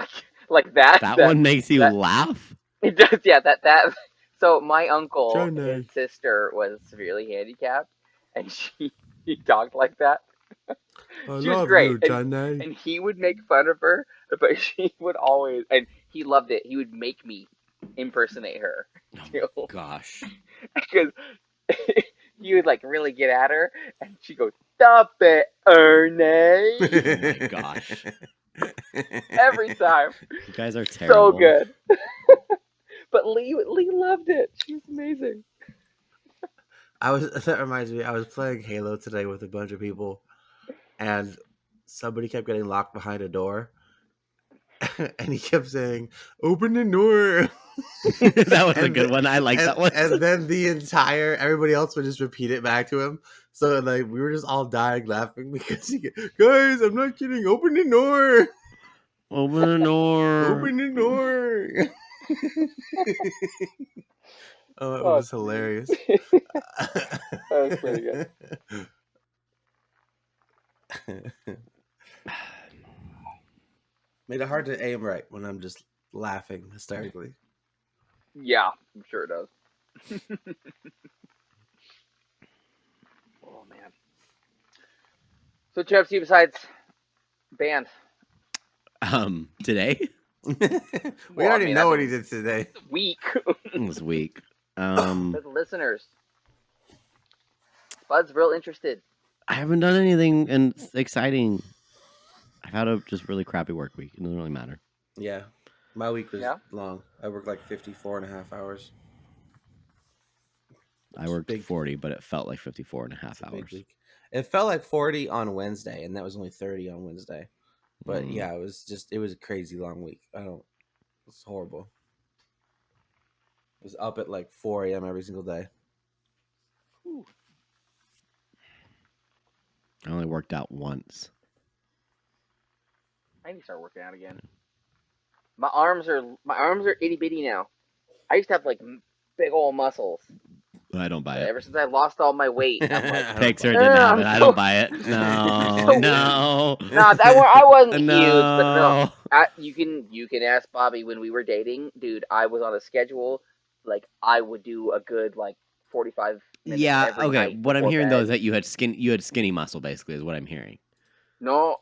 like that. That one makes you that- laugh? It does, yeah. That. So my uncle, Johnny. his sister was severely handicapped, and she talked like that. She was great, Johnny. and he would make fun of her, but she would always, and he loved it. He would make me impersonate her, Oh, gosh. because he would like really get at her, and she goes, "Stop it, Ernie!" Oh my gosh. Every time. You guys are terrible. So good. But Lee loved it. She was amazing. That reminds me, I was playing Halo today with a bunch of people, and somebody kept getting locked behind a door, and he kept saying, "Open the door." That was a And good one. I like that one. And then everybody else would just repeat it back to him. So like we were just all dying laughing because guys, I'm not kidding. Open the door. Open the door. Open the door. Oh, it was hilarious. That was pretty good. Made it hard to aim right when I'm just laughing hysterically. Yeah, I'm sure it does. Oh man. So what you up to besides band? Today? We Well, already know what he that's did today. a week. This week. For the listeners. Bud's real interested. I haven't done anything exciting. I've had a just really crappy work week. It doesn't really matter. Yeah. My week was Yeah? long. I worked like 54 and a half hours. I worked 40, but it felt like 54 and a half It's a big hours. week. It felt like 40 on Wednesday, and that was only 30 on Wednesday. But yeah, it was a crazy long week. It's horrible. I was up at like 4 a.m. every single day. Ooh. I only worked out once. I need to start working out again. My arms are itty bitty now. I used to have like big old muscles. I don't buy But it. ever since I lost all my weight, I'm like, Pixar didn't have it. I don't buy it. No, no. I wasn't No. huge, but no. You can ask Bobby when we were dating, dude. I was on a schedule. Like I would do a good like 45 minutes. Yeah. Every Okay. night What I'm hearing bed. though is that you had skinny muscle. Basically, is what I'm hearing. No.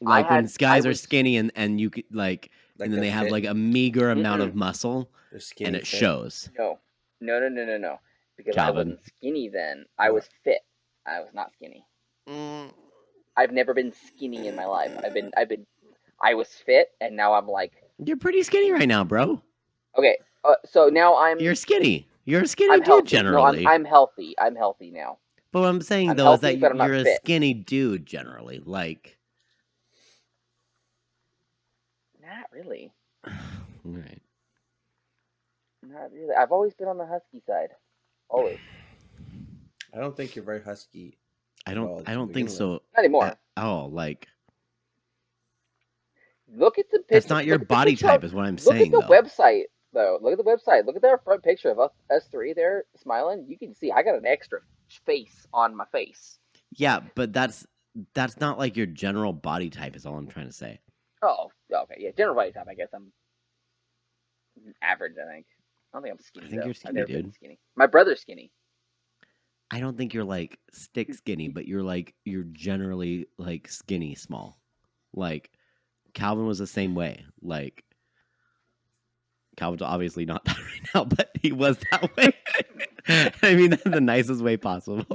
Like when guys are skinny and you could like and then they have fit. like a meager amount of muscle, skinny and it fit. shows. No. Because Calvin. I wasn't skinny then. I was fit. I was not skinny. Mm. I've never been skinny in my life. I was fit, and now I'm like. You're pretty skinny right now, bro. Okay, so now I'm. You're skinny. You're a skinny dude healthy. generally. No, I'm healthy. I'm healthy now. But what I'm saying I'm though healthy, is that but I'm not you're a fit. skinny dude generally. Like. Not really. Right. Not really. I've always been on the husky side. Always. I don't think you're very husky. I don't think so. Not anymore. Like. Look at the picture. That's not your body type, is what I'm saying. Look at the website, though. Look at the website. Look at their front picture of us three there smiling. You can see I got an extra face on my face. Yeah, but that's not like your general body type. Is all I'm trying to say. Oh, okay. Yeah, general body type. I guess I'm average. I think. I don't think I'm skinny. I think you're skinny, I've never dude. been skinny. My brother's skinny. I don't think you're like stick skinny, but you're generally like skinny small. Like Calvin was the same way. Like Calvin's obviously not that right now, but he was that way. I mean, in the nicest way possible.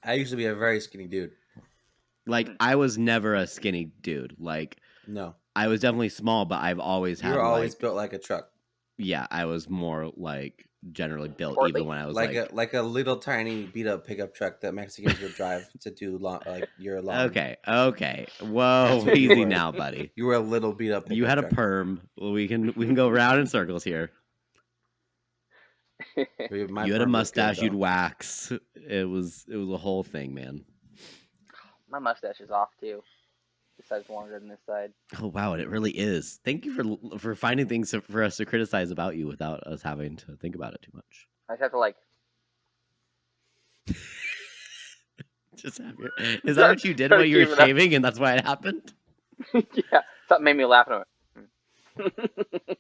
I used to be a very skinny dude. Like I was never a skinny dude. Like no, I was definitely small, but I've always had. You were always built like a truck. Yeah, I was more like generally built, Portly. even when I was like a little tiny beat up pickup truck that Mexicans would drive to do your lawn. Okay. Whoa, easy now, buddy. You were a little beat up. You had a perm. We can go round in circles here. You had a mustache. You'd wax. It was a whole thing, man. My mustache is off too. This side's longer than this side. Oh wow, it really is. Thank you for finding things for us to criticize about you without us having to think about it too much. I just have to like. Just have your. Is that what you did when you were shaving, and that's why it happened? Yeah, something made me laugh. And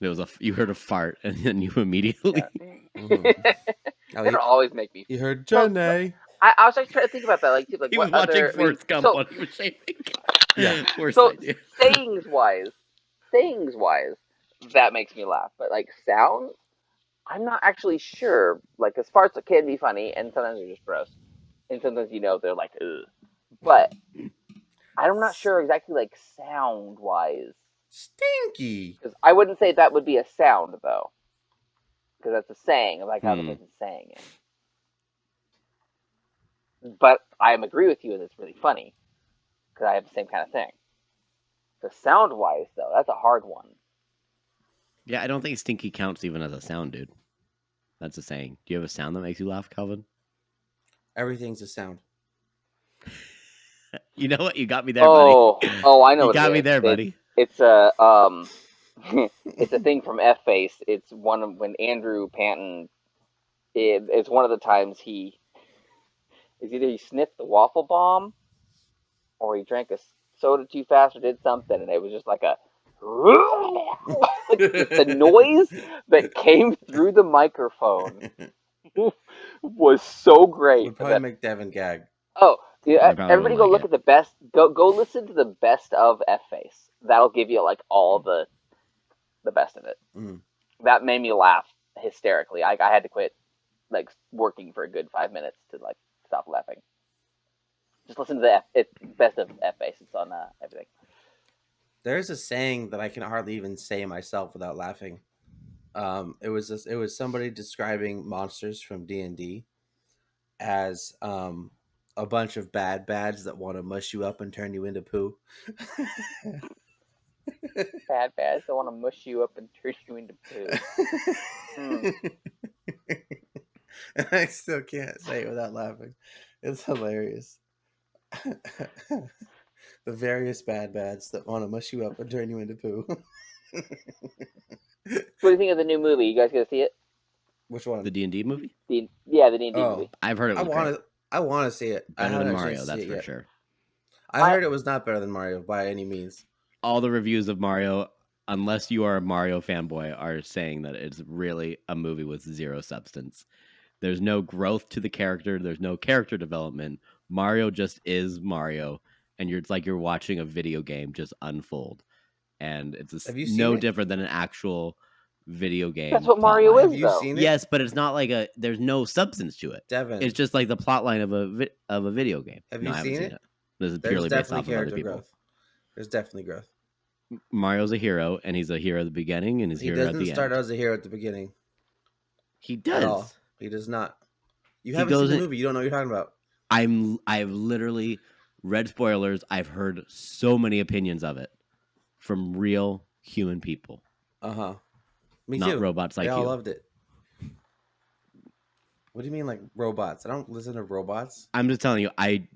It was you heard a fart, and then you immediately. Yeah. That'll always make me. You heard Jenny. I was like trying to think about that, like he what was watching other. Forrest Gump while he was shaving. Yeah. So sayings wise, that makes me laugh. But like sound, I'm not actually sure. Like as parts that can be funny, and sometimes they're just gross, and sometimes they're like, ugh. But I'm not sure exactly like sound wise. Stinky. Because I wouldn't say that would be a sound though, because that's a saying. I like how the person's saying it. But I agree with you that it's really funny, because I have the same kind of thing. So sound-wise, though, that's a hard one. Yeah, I don't think stinky counts even as a sound, dude. That's a saying. Do you have a sound that makes you laugh, Calvin? Everything's a sound. You know what? You got me there, buddy. Oh, I know. You got me there, buddy. It's a it's a thing from F-Face. It's when Andrew Panton. It's one of the times he. It's either he sniffed the waffle bomb, or he drank a soda too fast or did something, and it was just like a like the noise that came through the microphone was so great. Would probably make Devin gag. Oh, yeah, I probably everybody wouldn't go like look it. at the best. Go listen to the best of F Face. That'll give you like all the best of it. Mm. That made me laugh hysterically. I had to quit like working for a good 5 minutes to like stop laughing. Just listen to the best of F Face. It's on everything. There's a saying that I can hardly even say myself without laughing. It was somebody describing monsters from D&D as a bunch of bads that want to mush you up and turn you into poo. Bads that want to mush you up and turn you into poo. I still can't say it without laughing. It's hilarious. The various bads that want to mush you up and turn you into poo. What do you think of the new movie? You guys gonna see it? Which one? The D&D movie? The D&D movie. I've heard it was great. I want to see it. Better than Mario, that's for sure. I heard it was not better than Mario by any means. All the reviews of Mario, unless you are a Mario fanboy, are saying that it's really a movie with zero substance. There's no growth to the character. There's no character development. Mario just is Mario, and it's like you're watching a video game just unfold. And it's no different than an actual video game. That's what Mario is, Have you though. seen it? Yes, but it's not like there's no substance to it. Devin. It's just like the plot line of a video game. Have you seen it? This is purely based off of other people. Growth. There's definitely growth. Mario's a hero, and he's a hero at the beginning, and he's a hero at the end. He doesn't start as a hero at the beginning. He does. At all. He does not. You haven't seen the movie. You don't know what you're talking about. I've literally read spoilers. I've heard so many opinions of it from real human people. Me not too. Robots like they you. all loved it. What do you mean, like robots? I don't listen to robots. I'm just telling you. I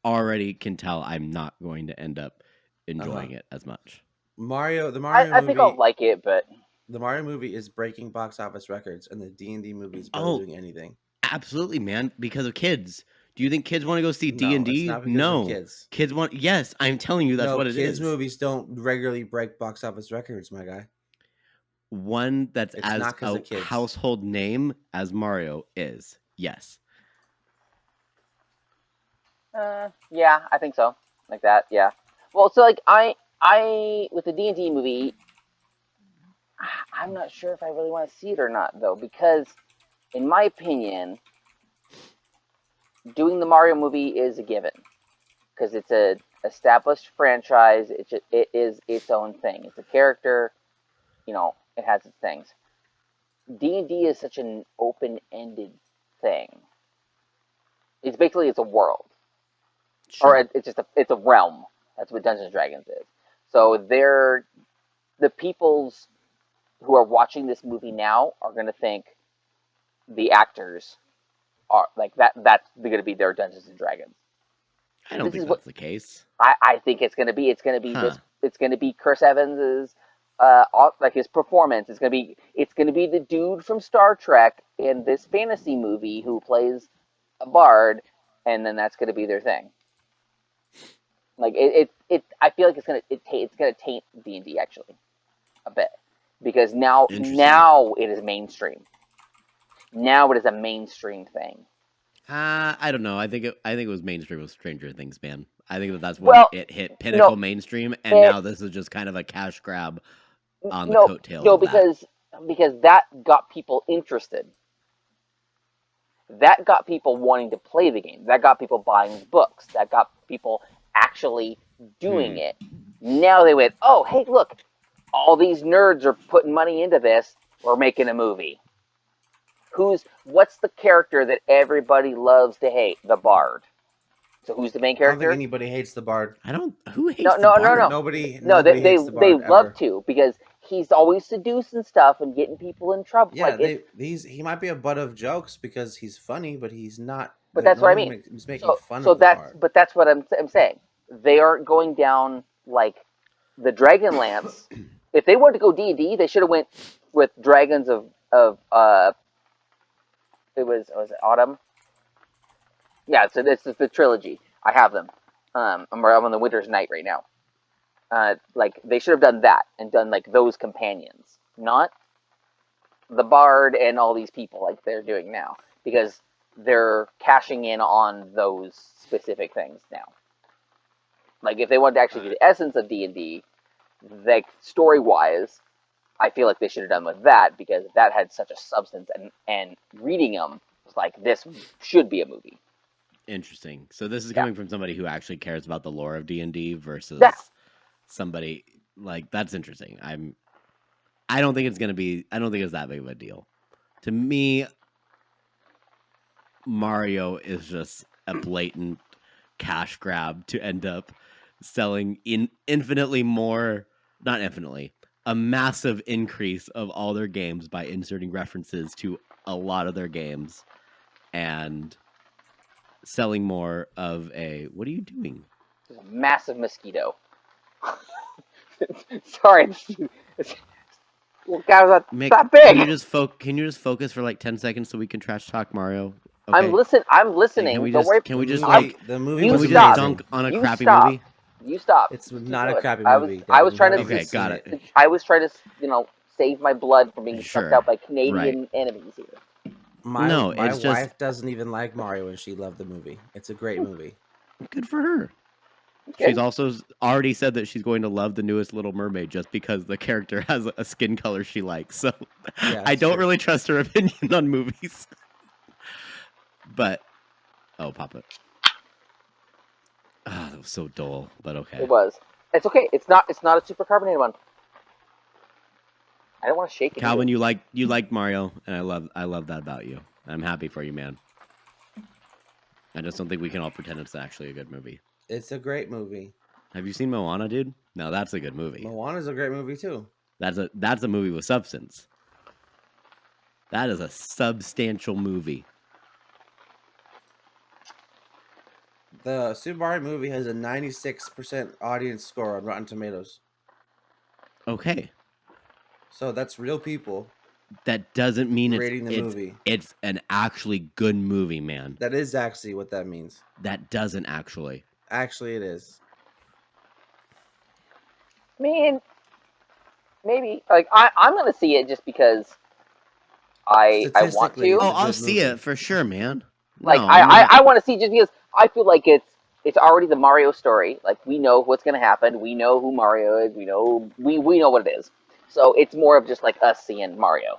already can tell I'm not going to end up enjoying it as much. The Mario movie. I think I'll like it, but the Mario movie is breaking box office records, and the D&D movie is barely doing anything. Absolutely, man. Because of kids. Do you think kids want to go see D&D? No. Kids want. Yes, I'm telling you that's what it is. Kids movies don't regularly break box office records, my guy. One that's it's as a household name as Mario is. Yes. Yeah, I think so. Like that, yeah. Well, so like I with the D&D movie, I'm not sure if I really want to see it or not, though, because in my opinion, doing the Mario movie is a given, because it's a established franchise. It is its own thing. It's a character, it has its things. D&D is such an open-ended thing. It's basically a world, or it's a realm. That's what Dungeons and Dragons is. So the peoples who are watching this movie now are going to think the actors are like that. That's going to be their Dungeons and Dragons. I don't think that's the case. I think it's going to be. It's going to be this. It's going to be Chris Evans's like his performance. It's going to be the dude from Star Trek in this fantasy movie who plays a bard, and then that's going to be their thing. Like I feel like it's gonna taint D&D actually a bit, because now it is mainstream. Now it is a mainstream thing. I don't know. I think it was mainstream with Stranger Things, man. I think that's when it hit pinnacle mainstream, and now this is just kind of a cash grab on the coattails. No, because that got people interested. That got people wanting to play the game. That got people buying books. That got people actually doing it. Now they went, oh, hey, look, all these nerds are putting money into this. We're making a movie. What's the character that everybody loves to hate? The Bard. So who's the main character? I don't think anybody hates the Bard. Who hates the Bard? No. Nobody hates the Bard they ever. love to, because he's always seducing stuff and getting people in trouble. Yeah, he might be a butt of jokes because he's funny, but he's not. But that's what I mean. He's making fun of the Bard. But that's what I'm saying. They aren't going down like the Dragonlance. If they wanted to go D&D, they should have went with Dragons of was it Autumn? Yeah, so this is the trilogy. I have them. I'm on the Winter's Night right now. like they should have done that and done like those companions, not the bard and all these people like they're doing now, because they're cashing in on those specific things now. Like if they wanted to actually do the essence of D&D, like story wise, I feel like they should have done with that, because that had such a substance, and reading them was like, this should be a movie. Interesting. So this is coming from somebody who actually cares about the lore of D&D versus somebody like, that's interesting. I don't think it's that big of a deal. To me, Mario is just a blatant cash grab to end up selling infinitely more, not infinitely, a massive increase of all their games by inserting references to a lot of their games and selling more of a, what are you doing? There's a massive mosquito. Sorry. Well, guys, that's Mick, that big. Can you just focus for like 10 seconds so we can trash talk Mario? Okay. I'm listening. Can we Don't just, worry. Can we just the movie? You was stop. Dunk on a You crappy stop. movie? You stop. It's not a crappy movie. I was trying to. Okay, got it. I was trying to, save my blood from being sucked out by Canadian enemies here. My wife doesn't even like Mario, and she loved the movie. It's a great movie. Good for her. Okay. She's also already said that she's going to love the newest Little Mermaid just because the character has a skin color she likes. So yeah, I don't really trust her opinion on movies. But pop it. Oh, that was so dull, but okay. It was. It's okay. It's not a super carbonated one. I don't want to shake it. Calvin, you like Mario, and I love that about you. I'm happy for you, man. I just don't think we can all pretend it's actually a good movie. It's a great movie. Have you seen Moana, dude? No, that's a good movie. Moana's a great movie too. That's a movie with substance. That is a substantial movie. The Super Mario movie has a 96% audience score on Rotten Tomatoes. Okay. So that's real people. That doesn't mean rating the movie. It's an actually good movie, man. That is actually what that means. That doesn't actually. Actually, it is. I mean, maybe. Like, I'm going to see it just because I want to. Oh, I'll see it for sure, man. Like, I want to see it just because I feel like it's already the Mario story. Like, we know what's going to happen. We know who Mario is. We know what it is. So it's more of just like us seeing Mario.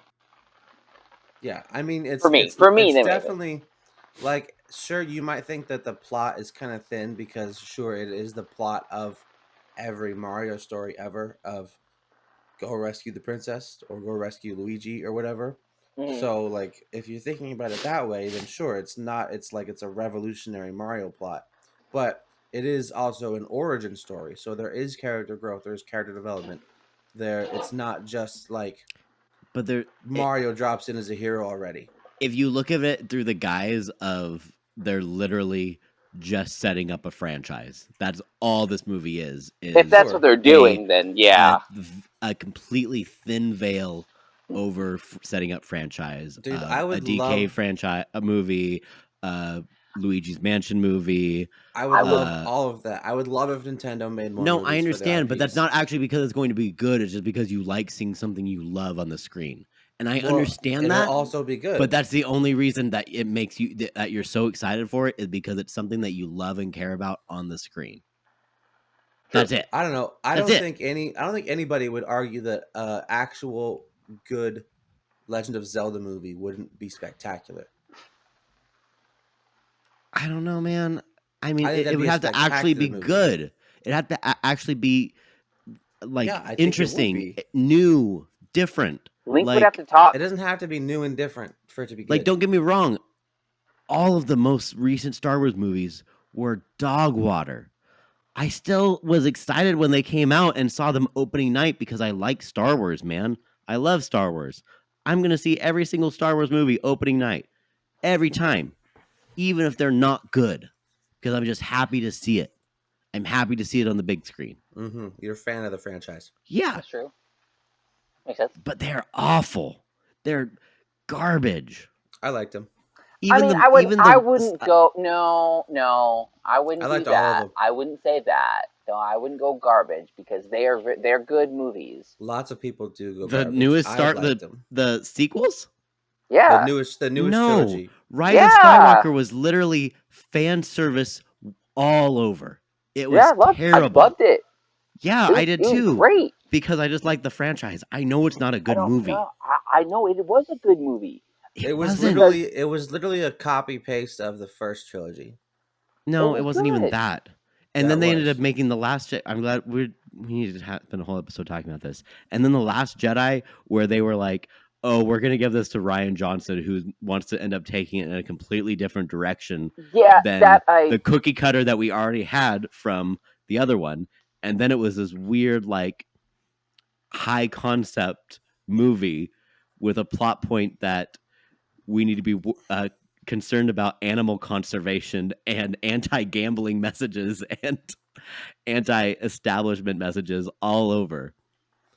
Yeah, I mean, it's definitely like, sure, you might think that the plot is kind of thin because sure, it is the plot of every Mario story ever of go rescue the princess or go rescue Luigi or whatever. Mm-hmm. So like, if you're thinking about it that way, then sure, it's a revolutionary Mario plot, but it is also an origin story. So there is character growth, there's character development. It's not just like, but Mario drops in as a hero already. If you look at it through the guise of they're literally just setting up a franchise, that's all this movie is if that's what they're doing, then yeah, a completely thin veil over setting up franchise. Dude, I would a DK love franchise, a movie, Luigi's Mansion movie. I would love all of that. I would love if Nintendo made more. No, I understand, but that's not actually because it's going to be good. It's just because you like seeing something you love on the screen, and I understand that. It'll also be good, but that's the only reason that it makes you that you're so excited for it is because it's something that you love and care about on the screen. That's it. I don't know. I don't think anybody would argue that actual good Legend of Zelda movie wouldn't be spectacular. I don't know, man. I mean, it would have to actually be good. It had to actually be interesting, new, different. Link would have to talk. It doesn't have to be new and different for it to be good. Like, don't get me wrong. All of the most recent Star Wars movies were dog water. I still was excited when they came out and saw them opening night because I like Star Wars, man. I love Star Wars. I'm going to see every single Star Wars movie opening night. Every time. Even if they're not good. Because I'm just happy to see it. I'm happy to see it on the big screen. Mm-hmm. You're a fan of the franchise. Yeah. That's true. Makes sense. But they're awful. They're garbage. I liked them. I wouldn't go. No, I wouldn't do that. I wouldn't say that. No, I wouldn't go garbage because they're good movies. Lots of people do go The garbage. newest I liked them. the sequels? Yeah. The newest No. trilogy. Rise of Skywalker was literally fan service all over. It was terrible. I loved it. Yeah, I did too. It was great. Because I just like the franchise. I know it's not a good movie. I know it was a good movie. It was literally a copy paste of the first trilogy. No, it wasn't even that. And then they ended up making the last. I'm glad we need to spend a whole episode talking about this. And then the Last Jedi, where they were like, "Oh, we're gonna give this to Rian Johnson, who wants to end up taking it in a completely different direction than the cookie cutter that we already had from the other one." And then it was this weird, like, high concept movie with a plot point that we need to be concerned about animal conservation and anti-gambling messages and anti-establishment messages all over.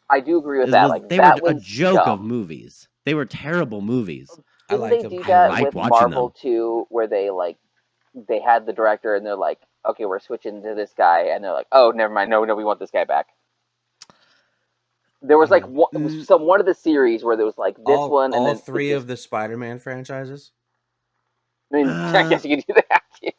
I do agree with that. They were a joke of movies. They were terrible movies. Didn't they do that with Marvel too, where they had the director and they're like, okay, we're switching to this guy, and they're like, oh, never mind, no, we want this guy back. There was like one of the series where there was like this one, and then three of the Spider-Man franchises. I mean, I guess you could do that. Yeah.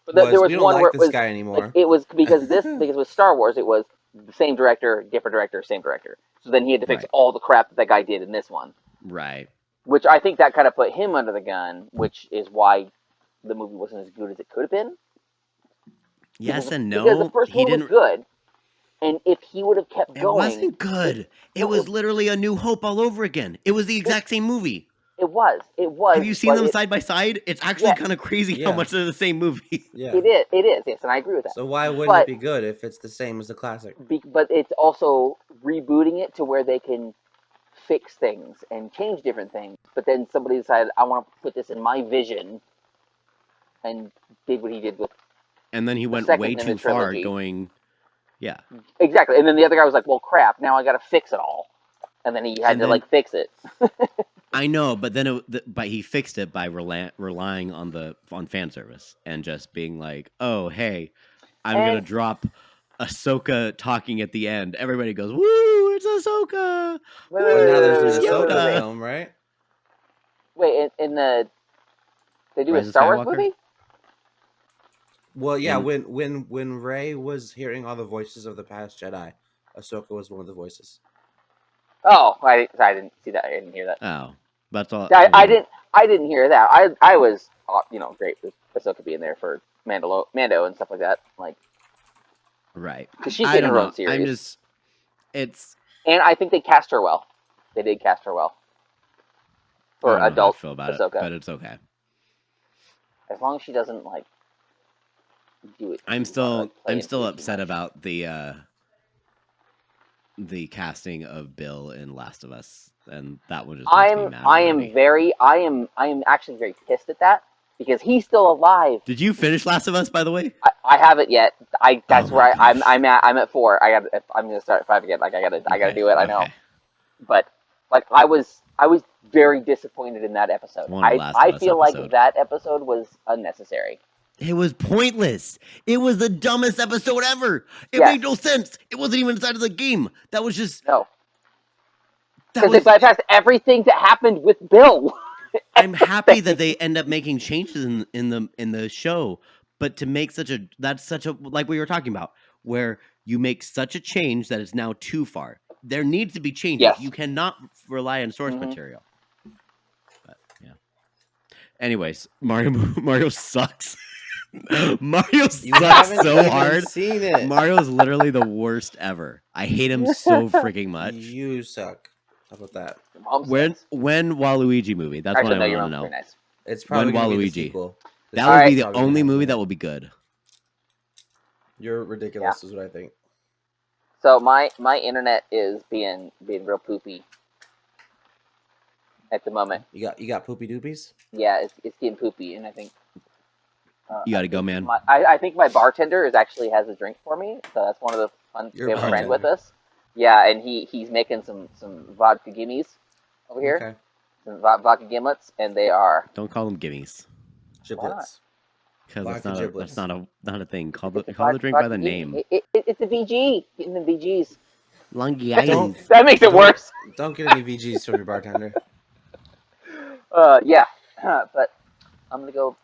But there was one where it was guy anymore. Like, it was because with Star Wars, it was the same director, different director, same director. So then he had to fix all the crap that guy did in this one. Right. Which I think that kind of put him under the gun, which is why the movie wasn't as good as it could have been. Yes and no. Because the first one was good. And if he would have kept going... It wasn't good. It was literally A New Hope all over again. It was the exact same movie. It was. Have you seen them side by side? It's actually kind of crazy how much they're the same movie. Yeah. It is, yes, and I agree with that. So why wouldn't it be good if it's the same as the classic? But it's also rebooting it to where they can fix things and change different things. But then somebody decided, I want to put this in my vision, and did what he did with... And then he went way too far going... Yeah. Exactly. And then the other guy was like, well, crap, now I got to fix it all. And then he had to fix it. I know, but then but he fixed it by relying on fan service and just being like, "Oh, hey, I'm gonna drop Ahsoka talking at the end." Everybody goes, "Woo! It's Ahsoka!" Well, now there's an Ahsoka film, right? Wait, they do Rise a Star Wars movie? Well, yeah. When Rey was hearing all the voices of the past Jedi, Ahsoka was one of the voices. Oh, I didn't see that. I didn't hear that. Oh, that's all. I didn't hear that. I was great with Ahsoka being there for Mando and stuff like that. Like, right? Because she's getting her own series. And I think they cast her well. They did cast her well for adult Ahsoka, but it's okay as long as she doesn't do it. I'm still upset about the casting of Bill in Last of Us, and that one just makes me mad. I am actually very pissed at that because he's still alive. Did you finish Last of Us, by the way? I haven't yet. I'm at 4. I'm gonna start at 5 again. I gotta do it. I know, but I was very disappointed in that episode. I feel like that episode was unnecessary. It was pointless. It was the dumbest episode ever. It made no sense. It wasn't even inside of the game. That was just... No. Because they bypassed everything that happened with Bill. I'm happy that they end up making changes in the show, but to make that's such a like we were talking about, where you make such a change that it's now too far. There needs to be changes. Yes. You cannot rely on source material. But yeah. Anyways, Mario sucks. Mario sucks so hard. Mario's literally the worst ever. I hate him so freaking much. You suck. How about that? When Waluigi movie? That's what I want to know. Nice. It's probably Waluigi. That will be the only movie that will be good. You're ridiculous, is what I think. So my internet is being real poopy at the moment. You got poopy doopies? Yeah, it's getting poopy, and I think you got to go, man. I think my bartender actually has a drink for me, so that's one of the fun. We have a friend with us. Yeah, and he's making some vodka gimmies over here. Okay. Some vodka gimlets, and they are... Don't call them gimmies. Giblets. Because Vodka giblets. that's not a thing. Call the drink by the name. It's a VG. Getting the VGs. Lungy Don't- Islands. That makes it worse. Don't get any VGs from your bartender. Yeah. But I'm gonna go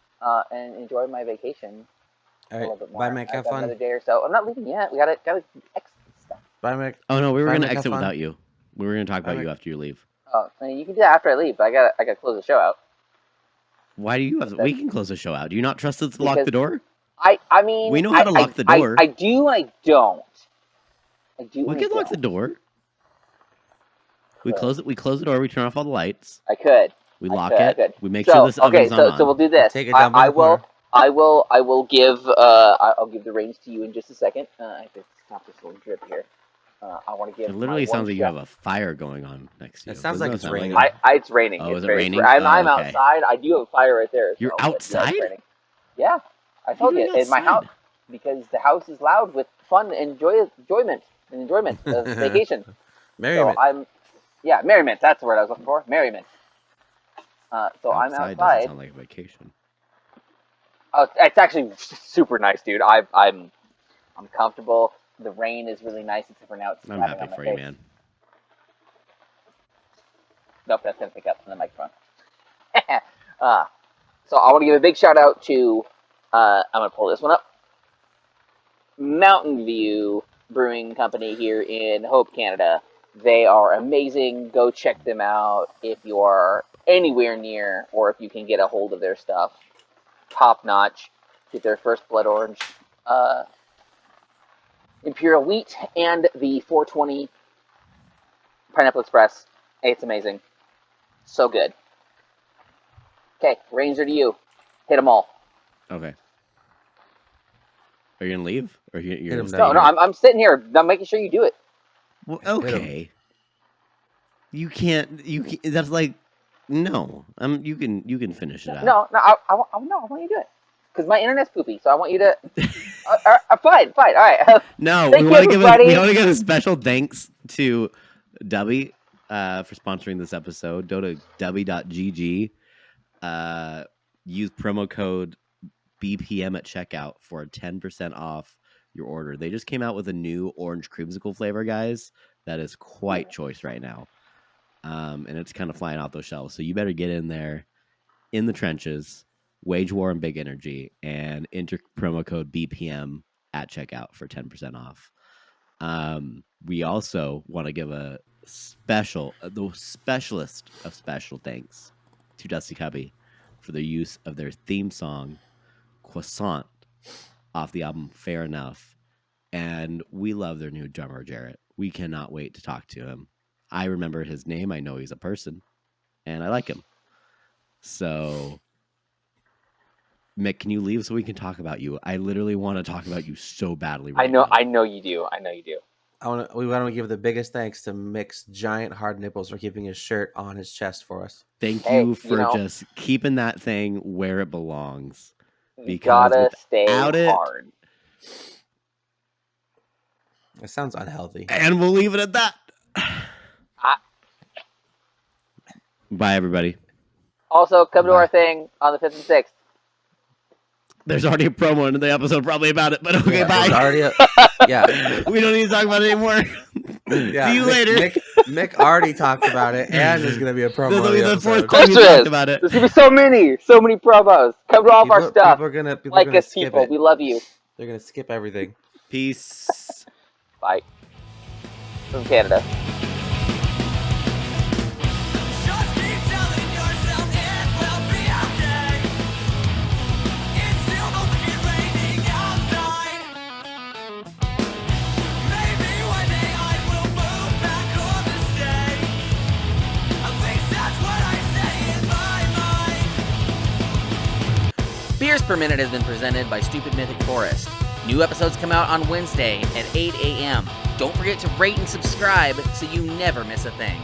and enjoy my vacation All a right. little bit more. Bye, Mick. I've Have got fun. another day or so. I'm not leaving yet. We gotta exit stuff. Bye, Mick. Oh no, we were Bye, gonna Mick, have exit fun. without you. We were gonna talk about Bye, you Mick. after you leave. Oh, I mean, you can do that after I leave, but I gotta close the show out. Why do you have? We can close the show out. Do you not trust us to lock Because the door? I mean, We know how to lock the door. I do and I don't. I do. We and can I lock the don't. door. We Could. close it. We close the door. We turn off all the lights. I could. We I lock could, I it. could. We make So sure this okay, oven's not on. so we'll do this. Take a dump in the corner. I will give I'll give the reins to you in just a second. I have to stop this little drip here. I want to give. It literally my sounds one like you shot. have a fire going on next to you. It sounds Doesn't like it it's sound raining. It's raining. Oh, It's is it very- raining? I'm Oh, okay. outside. I do have a fire right there. You're so, but, yeah, outside? it's raining. Yeah, I told you. doing In my house, outside? because the house is loud with fun and enjoyment of vacation. Merriment. So merriment. That's the word I was looking for. Merriment. So I'm Outside doesn't outside. sound like a vacation. Oh, it's actually super nice, dude. I'm comfortable. The rain is really nice, except for now it's I'm slapping happy on my for face. you, man. Nope, that's gonna pick up on the microphone. So I want to give a big shout out to I'm gonna pull this one up. Mountain View Brewing Company here in Hope, Canada. They are amazing. Go check them out if you are anywhere near, or if you can get a hold of their stuff. Top notch. Get their first blood orange Imperial Wheat and the 420 Pineapple Express. It's amazing. So good. Okay, reins are to you. Hit them all. Okay. Are you gonna leave? Or you're Hit gonna 'em stay down. No, here? I'm sitting here. I'm making sure you do it. Well, Hit 'em. okay. You can't. That's like no. You can finish it out. No, I want you to do it. Because my internet's poopy, so I want you to... fine, all right. No, Thank we you, want to give everybody. a special thanks to Dubby for sponsoring this episode. Go to dubby.gg. Use promo code BPM at checkout for 10% off your order. They just came out with a new orange creamsicle flavor, guys. That is quite choice right now. And it's kind of flying off those shelves. So you better get in there in the trenches, wage war and big energy, and enter promo code BPM at checkout for 10% off. We also want to give the specialist of special thanks to Dusty Cubby for the use of their theme song, Croissant, off the album Fair Enough. And we love their new drummer, Jarrett. We cannot wait to talk to him. I remember his name. I know he's a person, and I like him. So, Mick, can you leave so we can talk about you? I literally want to talk about you so badly right now. I know you do. We want to give the biggest thanks to Mick's giant hard nipples for keeping his shirt on his chest for us. Thank Hey, you for just keeping that thing where it belongs. You Because gotta stay without it- hard. It sounds unhealthy. And we'll leave it at that. Bye, everybody. Also, come to Bye. our thing on the 5th and 6th. There's already a promo in the episode probably about it, but okay, Yeah, bye. there's already yeah. We don't need to talk about it anymore. Yeah, See you later. Mick already talked about it, and there's going to be a promo. This will of be the the fourth episode. time we There talked is. about it. There's gonna be so many promos. Come to all of our stuff. People are gonna Like us, skip people. it. We love you. They're gonna skip everything. Peace. Bye. From Canada. Just keep telling yourself it will be okay. It's still fucking raining outside. Maybe one day I will move back home to stay. At least that's what I say in my mind. Beers Per Minute has been presented by Stupid Mythic Forest. New episodes come out on Wednesday at 8 a.m. Don't forget to rate and subscribe so you never miss a thing.